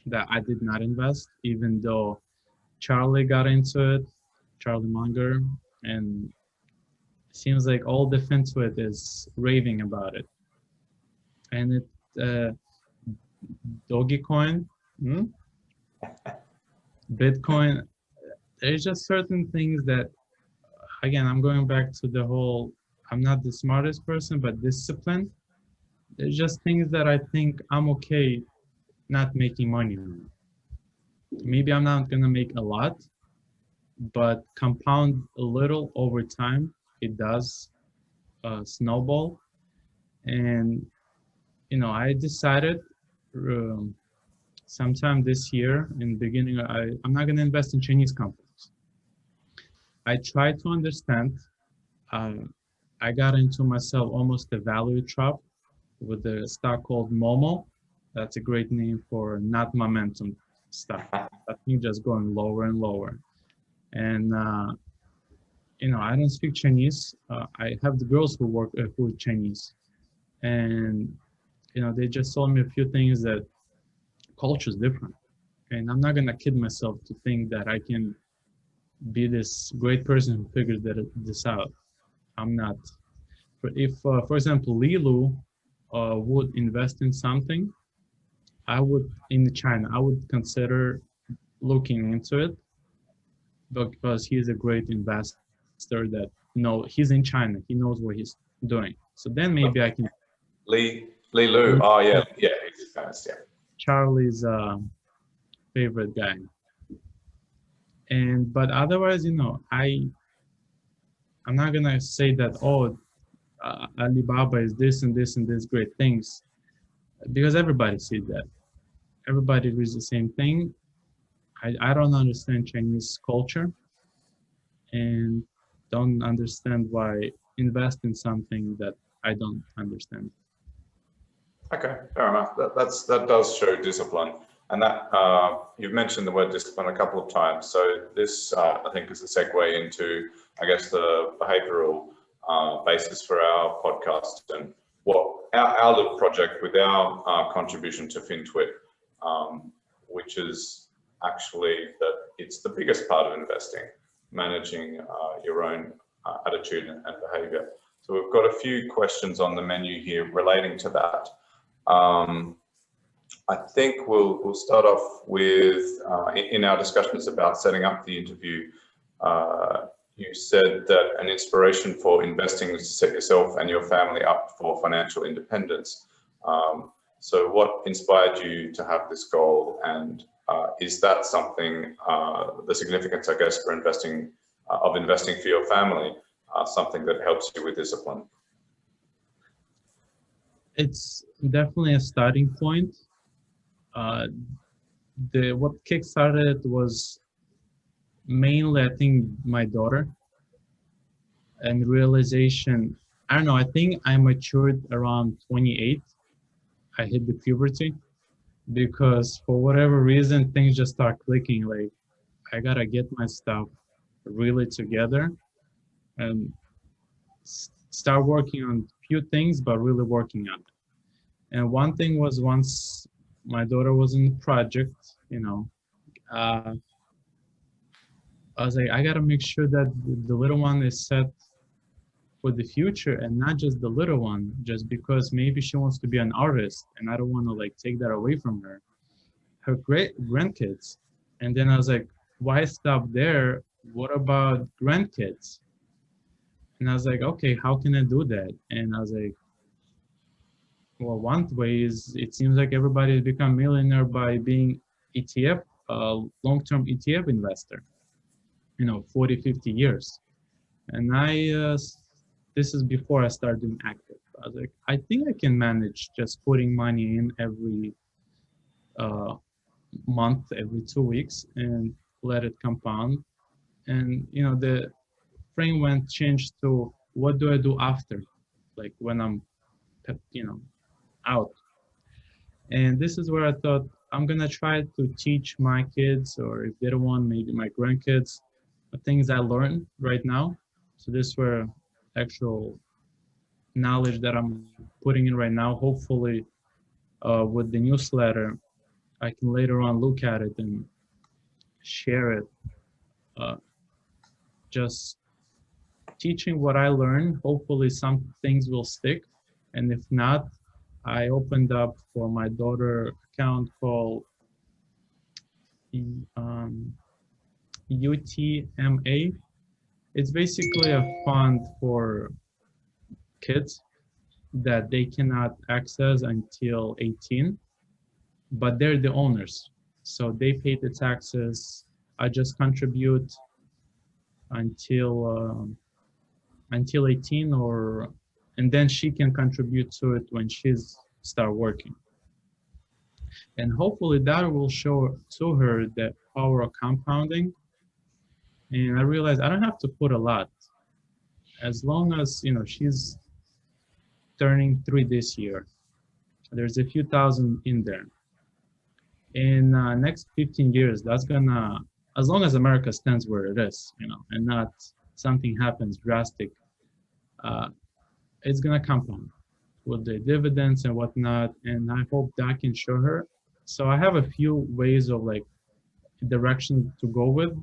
S3: that I did not invest, even though Charlie got into it, Charlie Munger, and it seems like all the Fintwit is raving about it. And it, Dogecoin, Bitcoin, there's just certain things that, again, I'm going back to the whole, I'm not the smartest person, but discipline. There's just things that I think I'm okay not making money on. Maybe I'm not gonna make a lot, but compound a little over time, it does snowball. And, I decided sometime this year in the beginning, I'm not gonna invest in Chinese companies. I tried to understand, I got into myself almost a value trap with a stock called Momo. That's a great name for not momentum stock. I think just going lower and lower. And, I don't speak Chinese. I have the girls who work who are Chinese. And, they just told me a few things that culture is different. And I'm not going to kid myself to think that I can be this great person who figures this out. I'm not. If, for example, Lilu would invest in something, in China, I would consider looking into it because he's a great investor that, he's in China. He knows what he's doing. So then maybe I can.
S2: Li Lu. Oh, yeah. Yeah. He's famous, yeah.
S3: Charlie's favorite guy. But otherwise, I'm not going to say that, Alibaba is this and this and this great things, because everybody sees that. Everybody reads the same thing. I don't understand Chinese culture and don't understand why invest in something that I don't understand.
S2: Okay, fair enough. That does show discipline, and that you've mentioned the word discipline a couple of times. So this, I think, is a segue into, I guess, the behavioural basis for our podcast and what our little project with our contribution to Fintwit, which is actually that it's the biggest part of investing, managing your own attitude and behaviour. So we've got a few questions on the menu here relating to that. I think we'll start off with, in our discussions about setting up the interview, you said that an inspiration for investing is to set yourself and your family up for financial independence. So what inspired you to have this goal, and is that something, the significance, I guess, for investing for your family, something that helps you with discipline?
S3: It's definitely a starting point. What kickstarted was mainly, I think, my daughter, and realization. I don't know. I think I matured around 28. I hit the puberty because for whatever reason things just start clicking. Like, I gotta get my stuff really together and start working on few things, but really working on it. And one thing was, once my daughter was in the project, I was like, I gotta make sure that the little one is set for the future, and not just the little one, just because maybe she wants to be an artist and I don't want to like take that away from her. Her great grandkids. And then I was like, why stop there? What about grandkids? And I was like, okay, how can I do that? And I was like, well, one way is, it seems like everybody has become millionaire by being ETF, long-term ETF investor, 40, 50 years. And this is before I started doing active. I was like, I think I can manage just putting money in every month, every 2 weeks, and let it compound. And, the frame went changed to, what do I do after? Like when I'm, out. And this is where I thought, I'm gonna try to teach my kids, or if they don't want, maybe my grandkids, the things I learned right now. So this were actual knowledge that I'm putting in right now. Hopefully, with the newsletter, I can later on look at it and share it. Just teaching what I learned. Hopefully, some things will stick, and if not, I opened up for my daughter account called UTMA. It's basically a fund for kids that they cannot access until 18, but they're the owners. So they pay the taxes. I just contribute until 18, and then she can contribute to it when she's start working. And hopefully that will show to her the power of compounding. And I realized I don't have to put a lot. As long as, she's turning 3 this year, there's a few thousand in there. In next 15 years, that's gonna, as long as America stands where it is, and not something happens drastic, it's gonna compound with the dividends and whatnot. And I hope that I can show her. So I have a few ways of like direction to go with,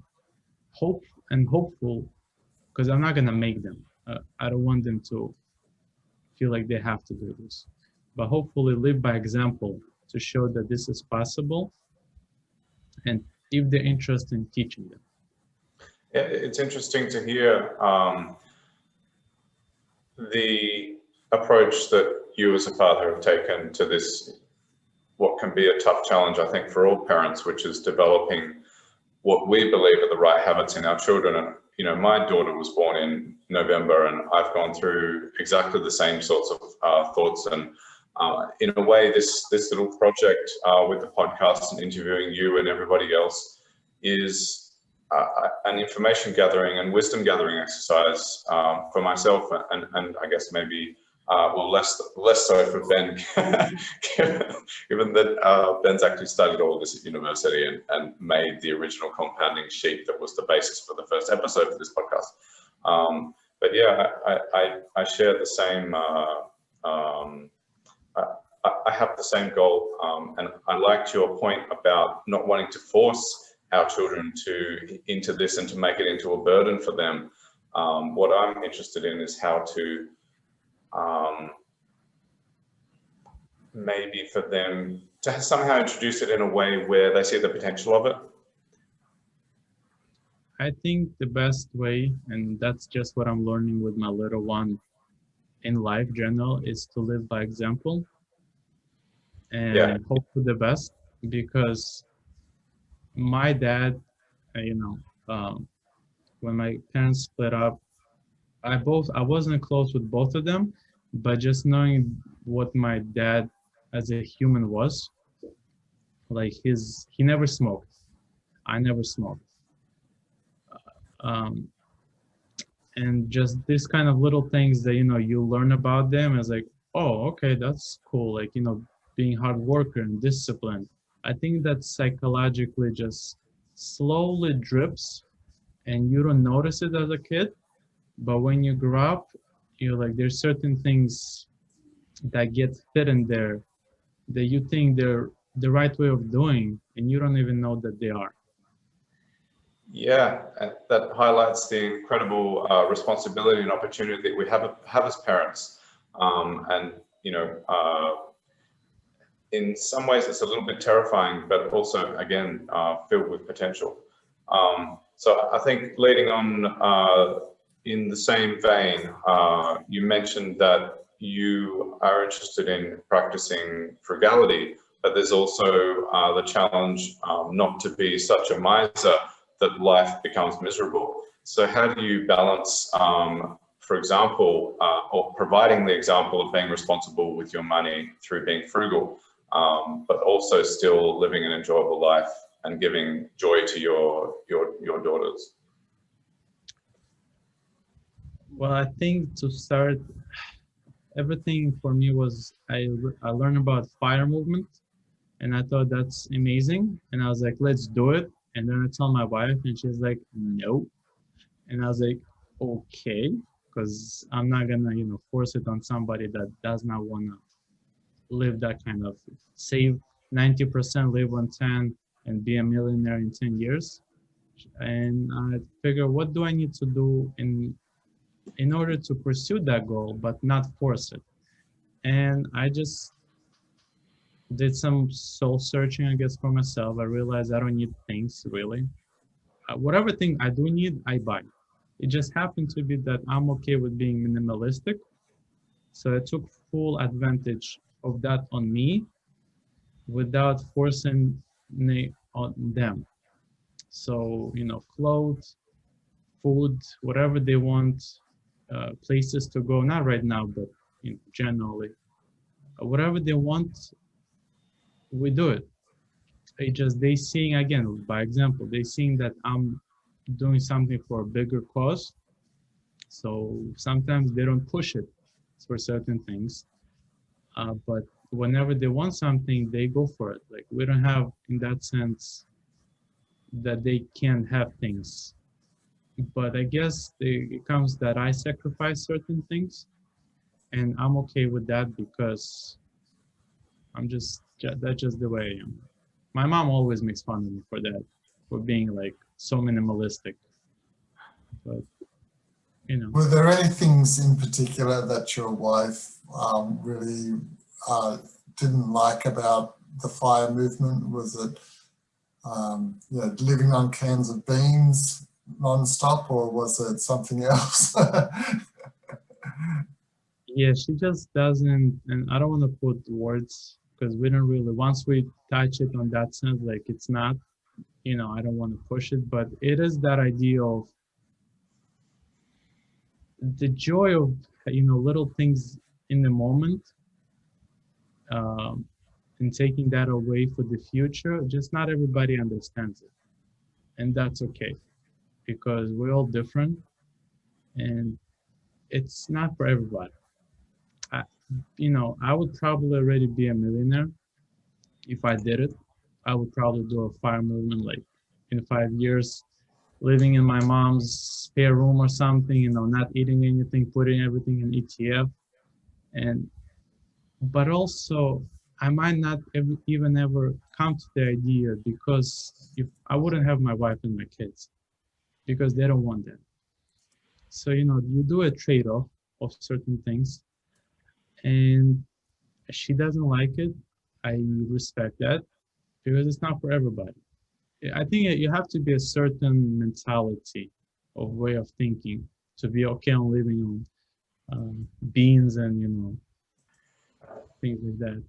S3: hopeful, because I'm not gonna make them. I don't want them to feel like they have to do this, but hopefully live by example to show that this is possible, and if they're interested in teaching them.
S2: Yeah, it's interesting to hear the approach that you as a father have taken to this, what can be a tough challenge, I think, for all parents, which is developing what we believe are the right habits in our children. And, my daughter was born in November, and I've gone through exactly the same sorts of thoughts. And in a way, this little project with the podcast and interviewing you and everybody else is an information gathering and wisdom gathering exercise for myself, and I guess maybe less so for Ben, given that Ben's actually studied all this at university and made the original compounding sheet that was the basis for the first episode of this podcast. But yeah, I share the same. I have the same goal, and I liked your point about not wanting to force our children into this and to make it into a burden for them. What I'm interested in is how to maybe for them to somehow introduce it in a way where they see the potential of it?
S3: I think the best way, and that's just what I'm learning with my little one in life general, is to live by example and hope for the best. Because my dad, you know, when my parents split up, I wasn't close with both of them, but just knowing what my dad as a human was, like he never smoked. I never smoked. Um, and just this kind of little things that, you learn about them as like, oh, okay, that's cool. Like, being hard worker and disciplined. I think that psychologically just slowly drips and you don't notice it as a kid. But when you grow up, you're like, there's certain things that get fit in there that you think they're the right way of doing, and you don't even know that they are.
S2: Yeah, that highlights the incredible responsibility and opportunity that we have as parents. And, in some ways it's a little bit terrifying, but also, again, filled with potential. So I think leading on in the same vein, you mentioned that you are interested in practicing frugality, but there's also the challenge not to be such a miser that life becomes miserable. So how do you balance, for example, or providing the example of being responsible with your money through being frugal, but also still living an enjoyable life and giving joy to your daughters?
S3: Well, I think to start, everything for me was I learned about fire movement, and I thought that's amazing. And I was like, let's do it. And then I told my wife, and she's like, no. And I was like, okay, because I'm not gonna, force it on somebody that does not wanna live that kind of save 90%, live on 10, and be a millionaire in 10 years. And I figure, what do I need to do in order to pursue that goal, but not force it? And I just did some soul searching, I guess, for myself. I realized I don't need things really. Whatever thing I do need, I buy. It just happened to be that I'm okay with being minimalistic. So I took full advantage of that on me without forcing on them. So, clothes, food, whatever they want, places to go, not right now, but generally, whatever they want, we do it. It just, they seeing, again, by example, they seeing that I'm doing something for a bigger cause. So sometimes they don't push it for certain things. But whenever they want something, they go for it. Like, we don't have, in that sense, that they can't have things. But I guess it comes that I sacrifice certain things, and I'm okay with that because that's just the way I am. My mom always makes fun of me for that, for being like so minimalistic. But,
S1: Were there any things in particular that your wife really didn't like about the FIRE movement? Was it living on cans of beans non-stop, or was it something else?
S3: Yeah, she just doesn't, and I don't want to put words because we don't really, once we touch it on that sense, like it's not, I don't want to push it, but it is that idea of the joy of, little things in the moment, and taking that away for the future. Just not everybody understands it, and that's okay because we're all different and it's not for everybody. I would probably already be a millionaire if I did it. I would probably do a FIRE movement like in 5 years, living in my mom's spare room or something, not eating anything, putting everything in ETF. But also I might not even ever come to the idea because if I wouldn't have my wife and my kids because they don't want that. So, you do a trade-off of certain things. and she doesn't like it. I respect that because it's not for everybody. I think you have to be a certain mentality of way of thinking to be okay on living on beans and things like that.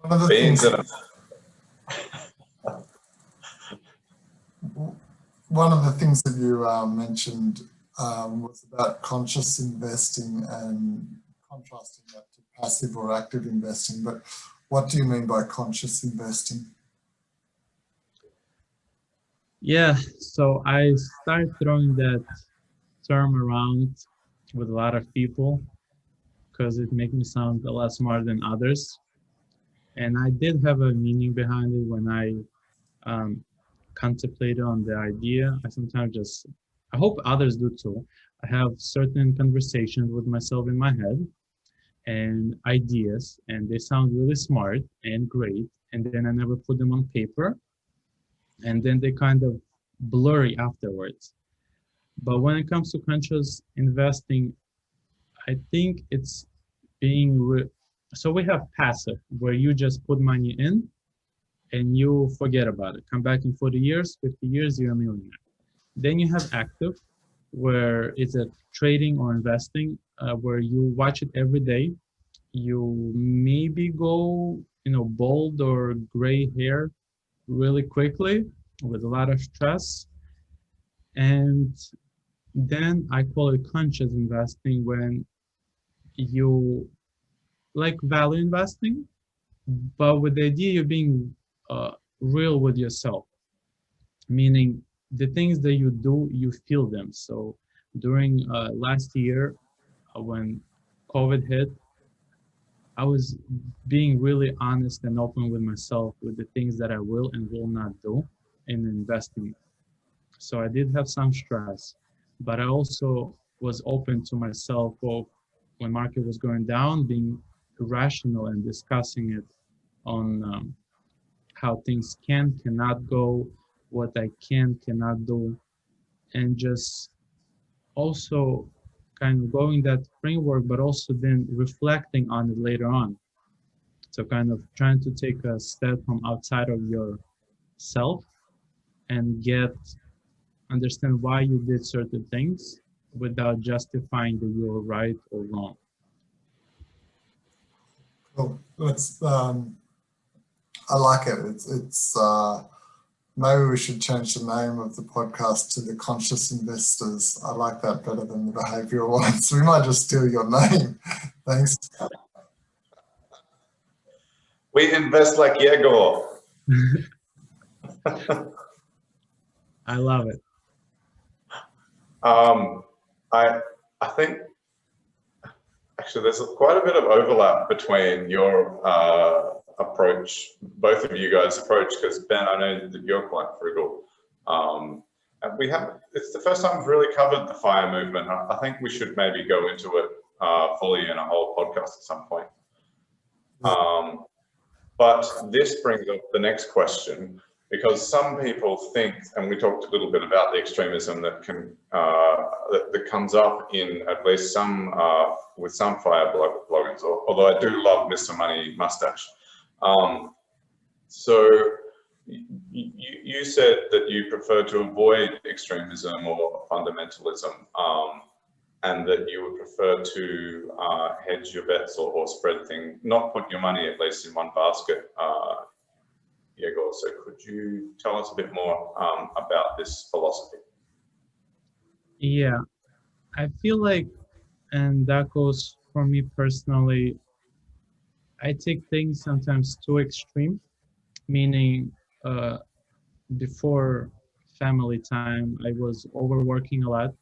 S1: One of the
S2: Beans
S1: things,
S2: and
S1: one of the things that you mentioned was about conscious investing and contrasting that to passive or active investing. But what do you mean by conscious investing?
S3: Yeah, so I started throwing that term around with a lot of people because it makes me sound a lot smarter than others. And I did have a meaning behind it when I contemplated on the idea. I sometimes I hope others do too. I have certain conversations with myself in my head and ideas, and they sound really smart and great. And then I never put them on paper. And then they kind of blurry afterwards. But when it comes to conscious investing, I think it's so we have passive, where you just put money in and you forget about it. Come back in 40 years, 50 years, you're a millionaire. Then you have active, where it's a trading or investing, where you watch it every day. You maybe go, bald or gray hair really quickly with a lot of stress. And then I call it conscious investing, when you like value investing, but with the idea you're being real with yourself, meaning the things that you do, you feel them. So during last year, when COVID hit, I was being really honest and open with myself with the things that I will and will not do in investing. So I did have some stress, but I also was open to myself of when market was going down, being rational and discussing it on how things cannot go, what I cannot do, and just also kind of going that framework, but also then reflecting on it later on. So kind of trying to take a step from outside of yourself and understand why you did certain things without justifying that you're right or wrong.
S1: Cool. I like it. It's maybe we should change the name of the podcast to the Conscious Investors. I like that better than the behavioural one. So we might just steal your name. Thanks.
S2: we invest like Yegor.
S3: I love it.
S2: I think actually there's quite a bit of overlap between your approach, both of you guys' approach, because Ben, I know that you're quite frugal. And it's the first time we've really covered the FIRE movement. I think we should maybe go into it fully in a whole podcast at some point. But this brings up the next question, because some people think, and we talked a little bit about the extremism that that comes up in at least some with some FIRE bloggers, although I do love Mr. Money Mustache. So you said that you prefer to avoid extremism or fundamentalism, and that you would prefer to hedge your bets or spread things, not put your money at least in one basket. Yegor, so could you tell us a bit more about this philosophy?
S3: Yeah, I feel like, and that goes for me personally, I take things sometimes too extreme, meaning before family time, I was overworking a lot,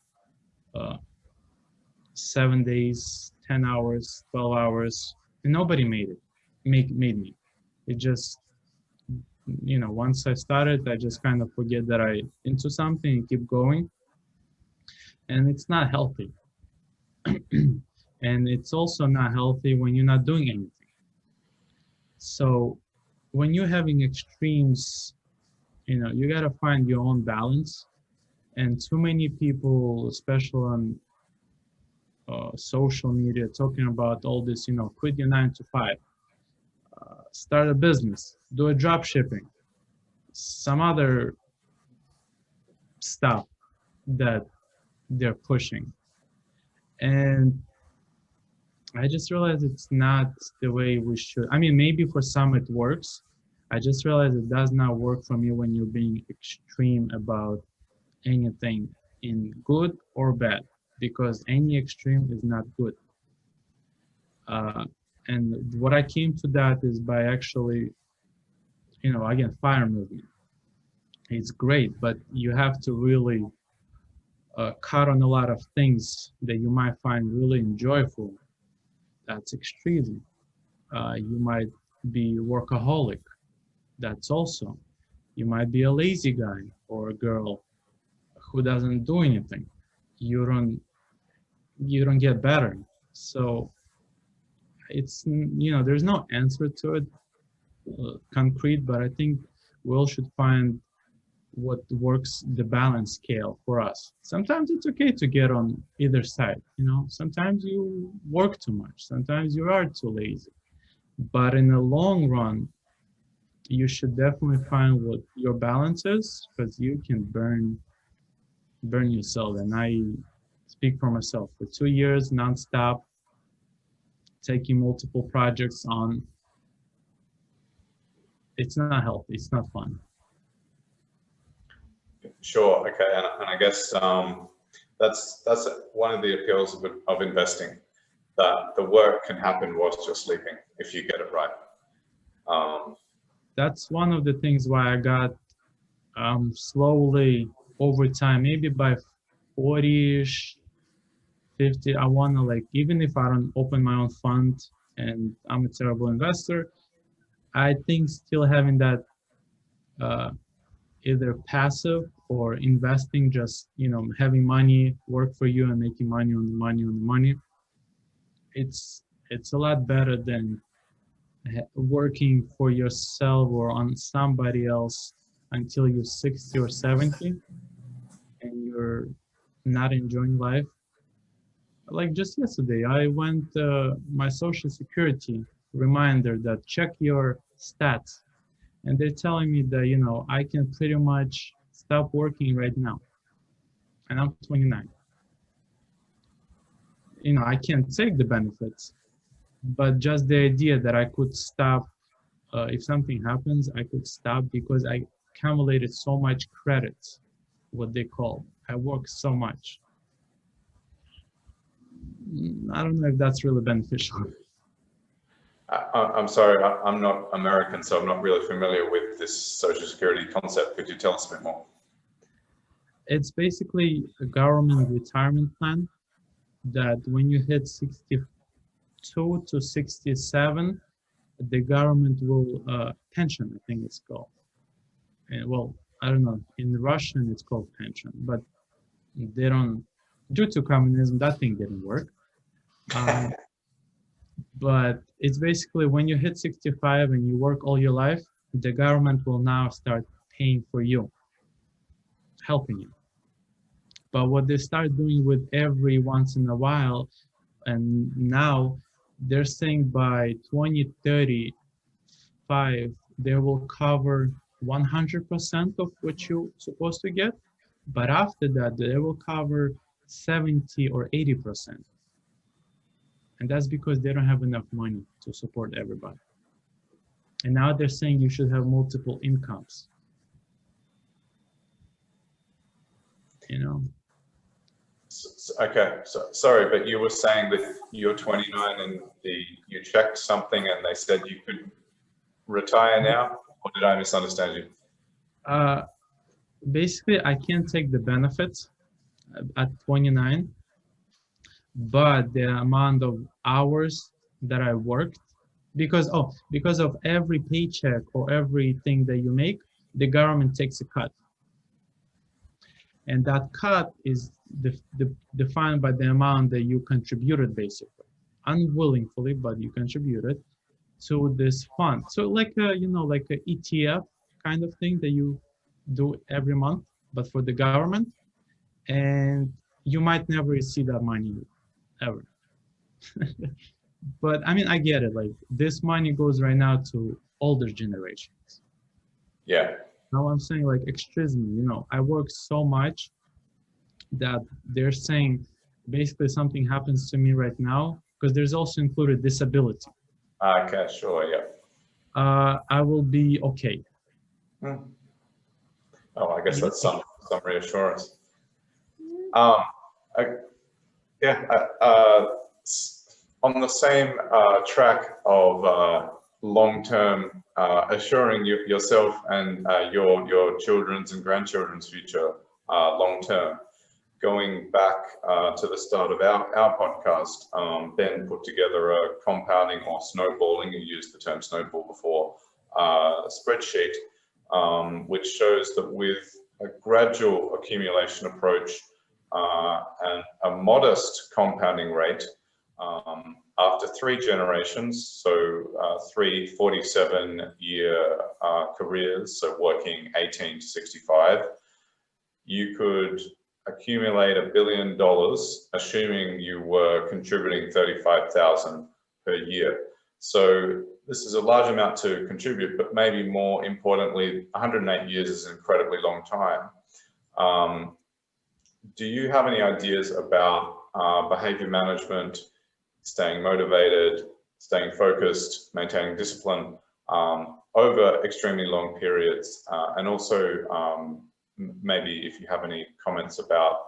S3: 7 days, 10 hours, 12 hours, and nobody made me. It just, once I started, I just kind of forget that I into something and keep going. And it's not healthy. And it's also not healthy when you're not doing anything. So when you're having extremes, you got to find your own balance. And too many people, especially on social media, talking about all this, quit your 9 to 5, start a business, do a drop shipping, some other stuff that they're pushing. And I just realized it's not the way we should. I mean, maybe for some it works. I just realized it does not work for me when you're being extreme about anything in good or bad, because any extreme is not good. And what I came to that is by actually, again, fire movement. It's great, but you have to really cut on a lot of things that you might find really enjoyable. That's extreme. You might be workaholic. That's also. You might be a lazy guy or a girl who doesn't do anything. You don't get better. So it's, there's no answer to it concrete, but I think we all should find what works the balance scale for us. Sometimes it's okay to get on either side, sometimes you work too much, sometimes you are too lazy, but in the long run you should definitely find what your balance is, because you can burn yourself. And I speak for myself, for 2 years nonstop, taking multiple projects on, it's not healthy, it's not fun.
S2: Sure. Okay. And I guess that's one of the appeals of investing, that the work can happen whilst you're sleeping if you get it right.
S3: That's one of the things why I got slowly over time, maybe by 40ish, 50, I want to, even if I don't open my own fund and I'm a terrible investor, I think still having that either passive or investing, just having money work for you and making money on the money, it's a lot better than working for yourself or on somebody else until you're 60 or 70 and you're not enjoying life. Like just yesterday, I went my social security reminder that check your stats, and they're telling me that I can pretty much stop working right now, and I'm 29. I can't take the benefits, but just the idea that I could stop if something happens, I could stop because I accumulated so much credits, what they call. I work so much. I don't know if that's really beneficial.
S2: I'm sorry, I'm not American, so I'm not really familiar with this Social Security concept. Could you tell us a bit more?
S3: It's basically a government retirement plan that when you hit 62 to 67, the government will, pension, I think it's called. And well, I don't know, in Russian it's called pension, but they don't, due to communism, that thing didn't work. But it's basically when you hit 65 and you work all your life, the government will now start paying for you, helping you. But what they start doing with every once in a while, and now they're saying by 2035, they will cover 100% of what you're supposed to get. But after that, they will cover 70 or 80%. And that's because they don't have enough money to support everybody. And now they're saying you should have multiple incomes.
S2: Okay, so sorry, but you were saying that you're 29 and you checked something and they said you could retire now, or did I misunderstand you?
S3: Basically, I can't take the benefits at 29, but the amount of hours that I worked, because of every paycheck or everything that you make, the government takes a cut. And that cut is defined by the amount that you contributed, basically, unwillingly, but you contributed to this fund. So like a ETF kind of thing that you do every month, but for the government, and you might never see that money ever. But I mean, I get it. Like this money goes right now to older generations.
S2: Yeah.
S3: Now I'm saying like extremism, you know, I work so much that they're saying basically something happens to me right now, because there's also included disability.
S2: Okay, sure, yeah.
S3: I will be okay.
S2: Hmm. Oh, I guess that's some reassurance. I, yeah, on the same track of long-term assuring yourself and your children's and grandchildren's future long-term, going back to the start of our podcast, Ben put together a compounding or snowballing, you used the term snowball before, spreadsheet, which shows that with a gradual accumulation approach and a modest compounding rate, after 3 generations, so 3 47-year careers, so working 18 to 65, you could accumulate $1 billion, assuming you were contributing 35,000 per year. So this is a large amount to contribute, but maybe more importantly, 108 years is an incredibly long time. Do you have any ideas about behavior management, staying motivated, staying focused, maintaining discipline over extremely long periods, and also maybe if you have any comments about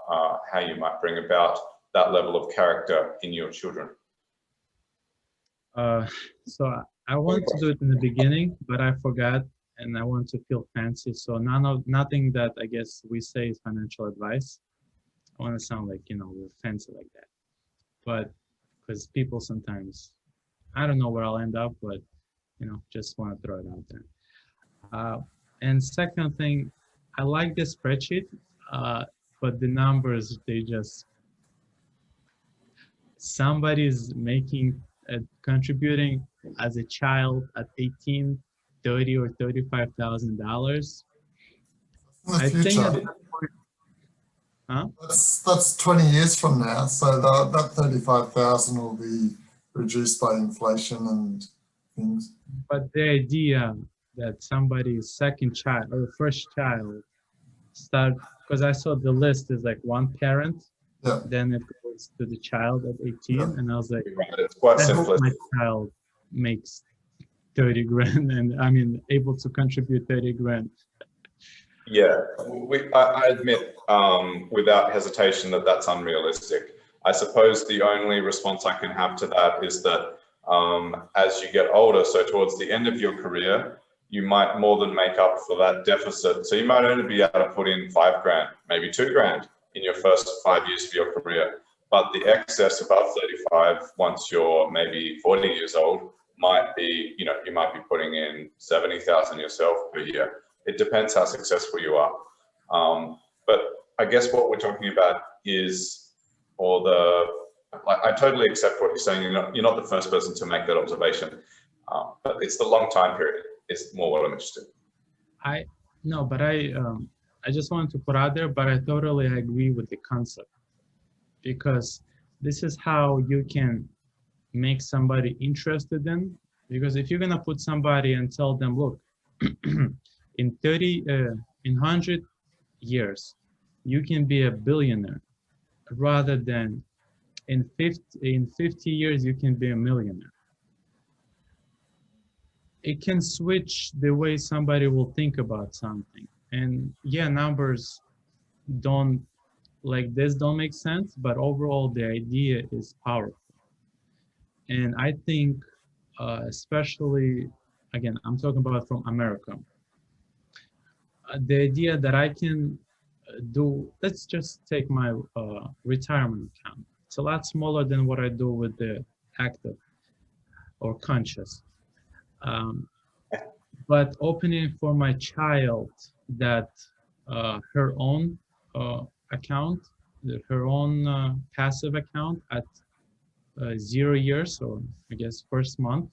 S2: how you might bring about that level of character in your children?
S3: So I wanted to do it in the beginning, but I forgot, and I want to feel fancy. So nothing that I guess we say is financial advice. I want to sound like, you know, we're fancy like that. But because people sometimes, I don't know where I'll end up, but, you know, just want to throw it out there. And second thing, I like the spreadsheet, but the numbers, they just, somebody's making, contributing as a child at 18, 30 or $35,000. I think at that point, huh?
S1: That's 20 years from now. So that 35,000 will be reduced by inflation and things.
S3: But the idea that somebody's second child or first child start, because I saw the list is like one parent,
S1: yeah.
S3: Then it goes to the child at 18, and I was like,
S2: it's quite
S3: I hope my
S2: simplistic.
S3: child makes 30 grand, and I mean able to contribute 30 grand.
S2: Yeah, I admit without hesitation that that's unrealistic. I suppose the only response I can have to that is that as you get older, so towards the end of your career, you might more than make up for that deficit. So you might only be able to put in 5 grand, maybe 2 grand in your first 5 years of your career. But the excess above 35, once you're maybe 40 years old, might be, you know, you might be putting in 70,000 yourself per year. It depends how successful you are. But I guess what we're talking about is, I totally accept what you're saying. You're not the first person to make that observation, but it's the long time period is more what I'm interested in.
S3: I just wanted to put out there, but I totally agree with the concept, because this is how you can make somebody interested in, because if you're going to put somebody and tell them, look, in 100 years, you can be a billionaire, rather than in 50 years, you can be a millionaire. It can switch the way somebody will think about something. And yeah, numbers don't make sense, but overall the idea is powerful. And I think, especially, again, I'm talking about from America, the idea that I can do, let's just take my retirement account. It's a lot smaller than what I do with the active or conscious. But opening for my child that her own account, her own passive account at 0 years, so I guess first month,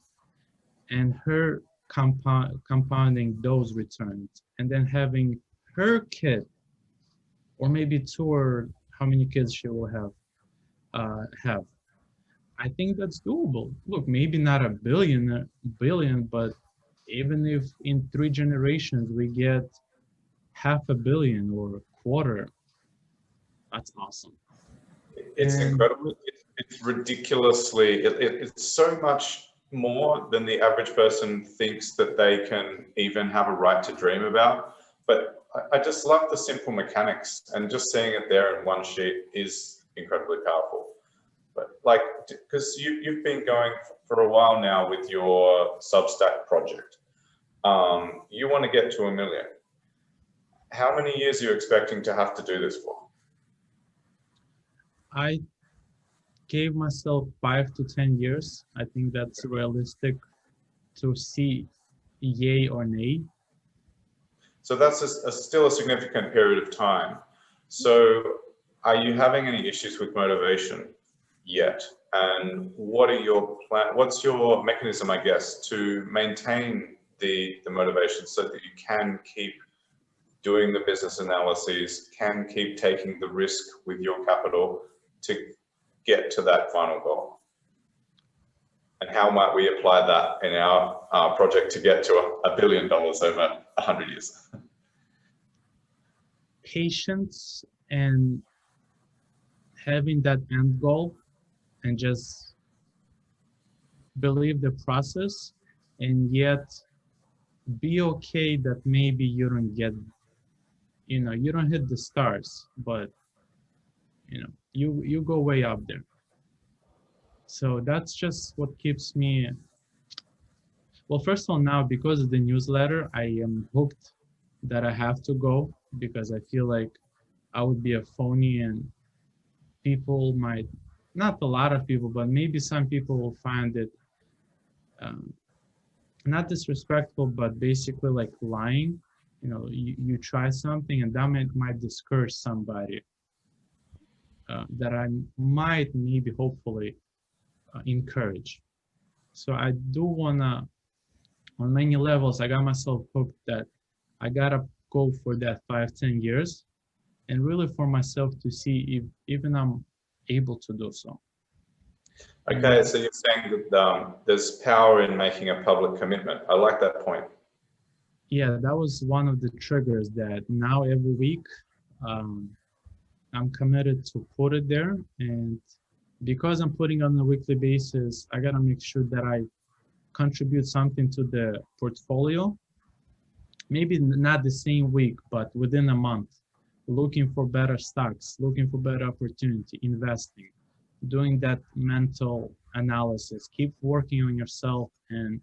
S3: and her compounding those returns, and then having her kid, or maybe 2, or how many kids she will have, I think that's doable. Look, maybe not a billion, but even if in 3 generations we get half a billion or a quarter, that's awesome.
S2: It's
S3: And
S2: incredible. It's ridiculously, it's so much more than the average person thinks that they can even have a right to dream about. But I just love the simple mechanics, and just seeing it there in one sheet is incredibly powerful. But like, because you've been going for a while now with your Substack project. You want to get to 1 million. How many years are you expecting to have to do this for?
S3: I gave myself 5 to 10 years. I think that's realistic to see yay or nay.
S2: So that's still a significant period of time. So are you having any issues with motivation yet? And what are your what's your mechanism, I guess, to maintain the motivation so that you can keep doing the business analyses, can keep taking the risk with your capital to get to that final goal? And how might we apply that in our project to get to $1 billion over 100 years?
S3: Patience and having that end goal, and just believe the process, and yet be okay that maybe you don't get, you don't hit the stars, but you go way up there. So that's just what keeps me. Well, first of all, now because of the newsletter, I am hooked that I have to go, because I feel like I would be a phony, and people might, not a lot of people, but maybe some people will find it not disrespectful, but basically like lying. You try something and that might discourage somebody that I might maybe hopefully encourage. So I do wanna, on many levels, I got myself hooked that I gotta go for that 5-10 years, and really for myself to see if even I'm able to do so.
S2: Okay, so you're saying that there's power in making a public commitment. I like that point.
S3: Yeah, that was one of the triggers, that now every week I'm committed to put it there. And because I'm putting on a weekly basis, I gotta make sure that I contribute something to the portfolio. Maybe not the same week, but within a month, looking for better stocks, looking for better opportunity, investing, doing that mental analysis, keep working on yourself. And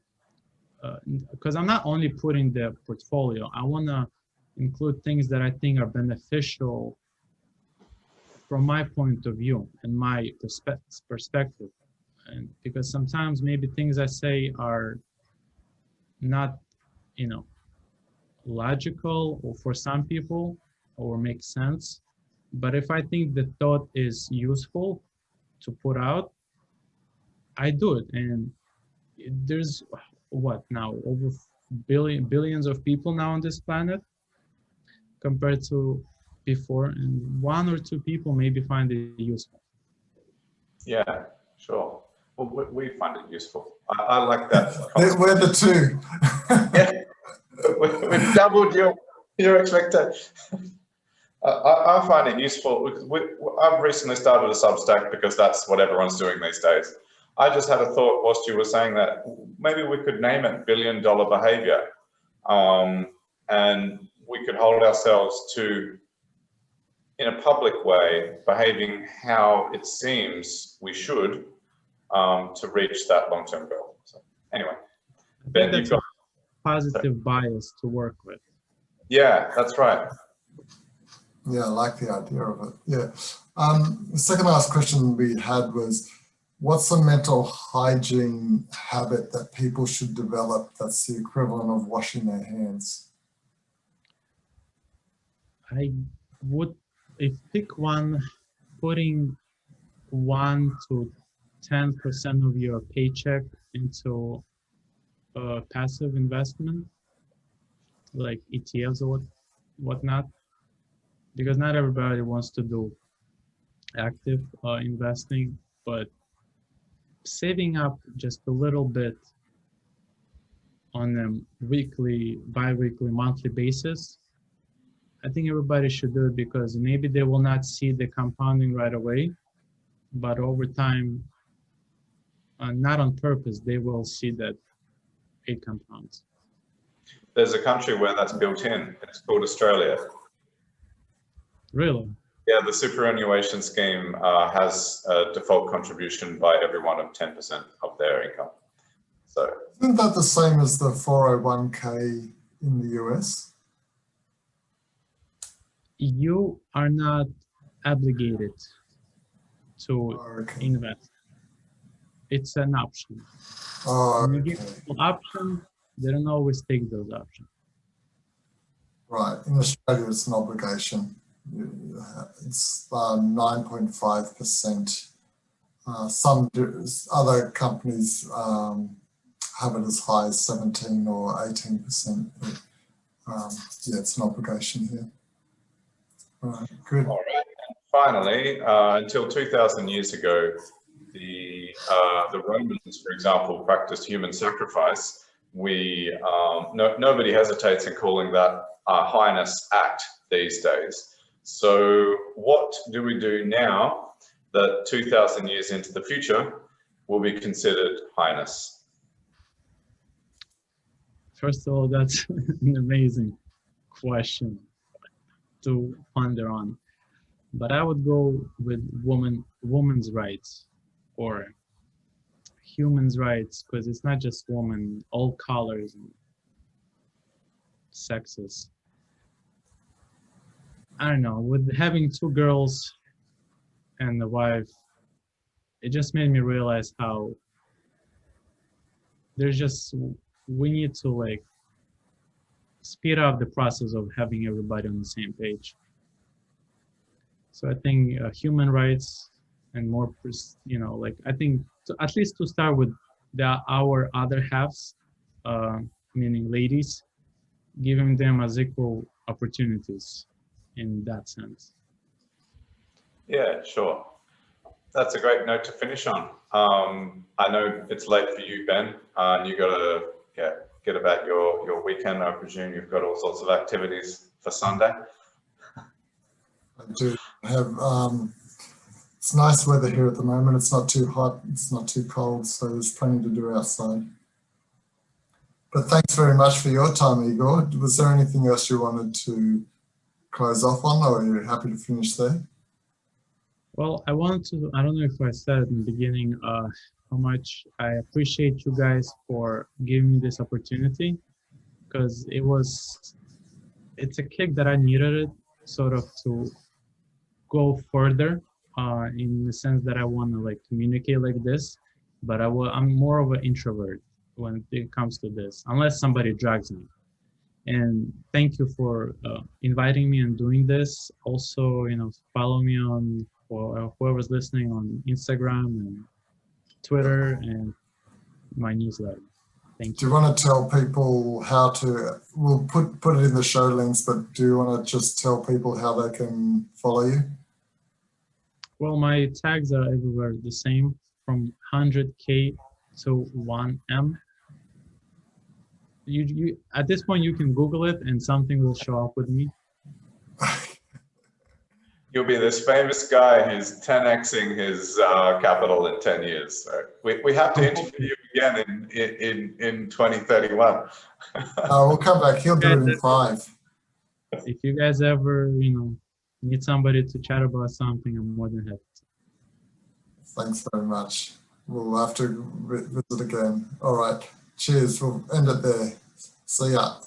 S3: because I'm not only putting the portfolio, I want to include things that I think are beneficial from my point of view and my perspective. And because sometimes maybe things I say are not, logical, or for some people, or make sense. But if I think the thought is useful to put out, I do it. And there's what now, over billions of people now on this planet compared to before, and 1 or 2 people maybe find it useful.
S2: Yeah, sure. Well, we find it useful. I like that.
S1: We're the two.
S2: Yeah, we've doubled your expectation. I find it useful because I've recently started a Substack because that's what everyone's doing these days. I just had a thought whilst you were saying that maybe we could name it $1 billion behavior, and we could hold ourselves to, in a public way, behaving how it seems we should to reach that long-term goal. So anyway, Ben, you've got
S3: a positive bias to work with.
S2: Yeah, that's right.
S1: Yeah, I like the idea of it. Yeah. The second last question we had was, what's a mental hygiene habit that people should develop that's the equivalent of washing their hands?
S3: I would, if pick one, putting 1 to 10% of your paycheck into passive investment, like ETFs or whatnot, because not everybody wants to do active investing, but saving up just a little bit on a weekly, bi-weekly, monthly basis, I think everybody should do it, because maybe they will not see the compounding right away, but over time, not on purpose, they will see that it compounds.
S2: There's a country where that's built in. It's called Australia.
S3: Really?
S2: Yeah, the superannuation scheme has a default contribution by everyone of 10% of their income. So
S1: isn't that the same as the 401k in the US?
S3: You are not obligated to invest. It's an option. When you give people option, they don't always take those options.
S1: Right. In Australia, it's an obligation. It's 9.5%. Some other companies have it as high as 17 or 18%. But, yeah, it's an obligation here. Right, good.
S2: All right. And finally, until 2,000 years ago, the Romans, for example, practiced human sacrifice. Nobody hesitates in calling that a heinous act these days. So what do we do now that 2,000 years into the future will be considered heinous?
S3: First of all, that's an amazing question to ponder on. But I would go with women's rights, or humans' rights, because it's not just women, all colors and sexes. I don't know, with having two girls and a wife, it just made me realize how we need to like speed up the process of having everybody on the same page. So I think human rights and more, I think at least to start with our other halves, meaning ladies, giving them as equal opportunities in that sense.
S2: Yeah, sure. That's a great note to finish on. I know it's late for you, Ben, and you got to get about your weekend. I presume you've got all sorts of activities for Sunday.
S1: I do have, it's nice weather here at the moment. It's not too hot, it's not too cold, so there's plenty to do outside. But thanks very much for your time, Yegor. Was there anything else you wanted to close off on, or are you happy to finish there?
S3: Well, I don't know if I said it in the beginning, how much I appreciate you guys for giving me this opportunity, because it's a kick that I needed it, sort of, to go further, in the sense that I want to like communicate like this, but I'm more of an introvert when it comes to this, unless somebody drags me. And thank you for inviting me and doing this. Also, follow me on, or whoever's listening, on Instagram and Twitter and my newsletter. Thank you.
S1: Do you want to tell people how to, we'll put it in the show links, but do you want to just tell people how they can follow you?
S3: Well, my tags are everywhere the same, from 100K to 1M. You at this point, you can Google it and something will show up with me.
S2: You'll be this famous guy who's 10xing his capital in 10 years. So we have to interview you again in 2031.
S1: We'll come back. He'll do it in 5.
S3: If you guys ever, need somebody to chat about something, I'm more than happy to.
S1: Thanks very much. We'll have to visit again. All right. Cheers. We'll end it there. See ya.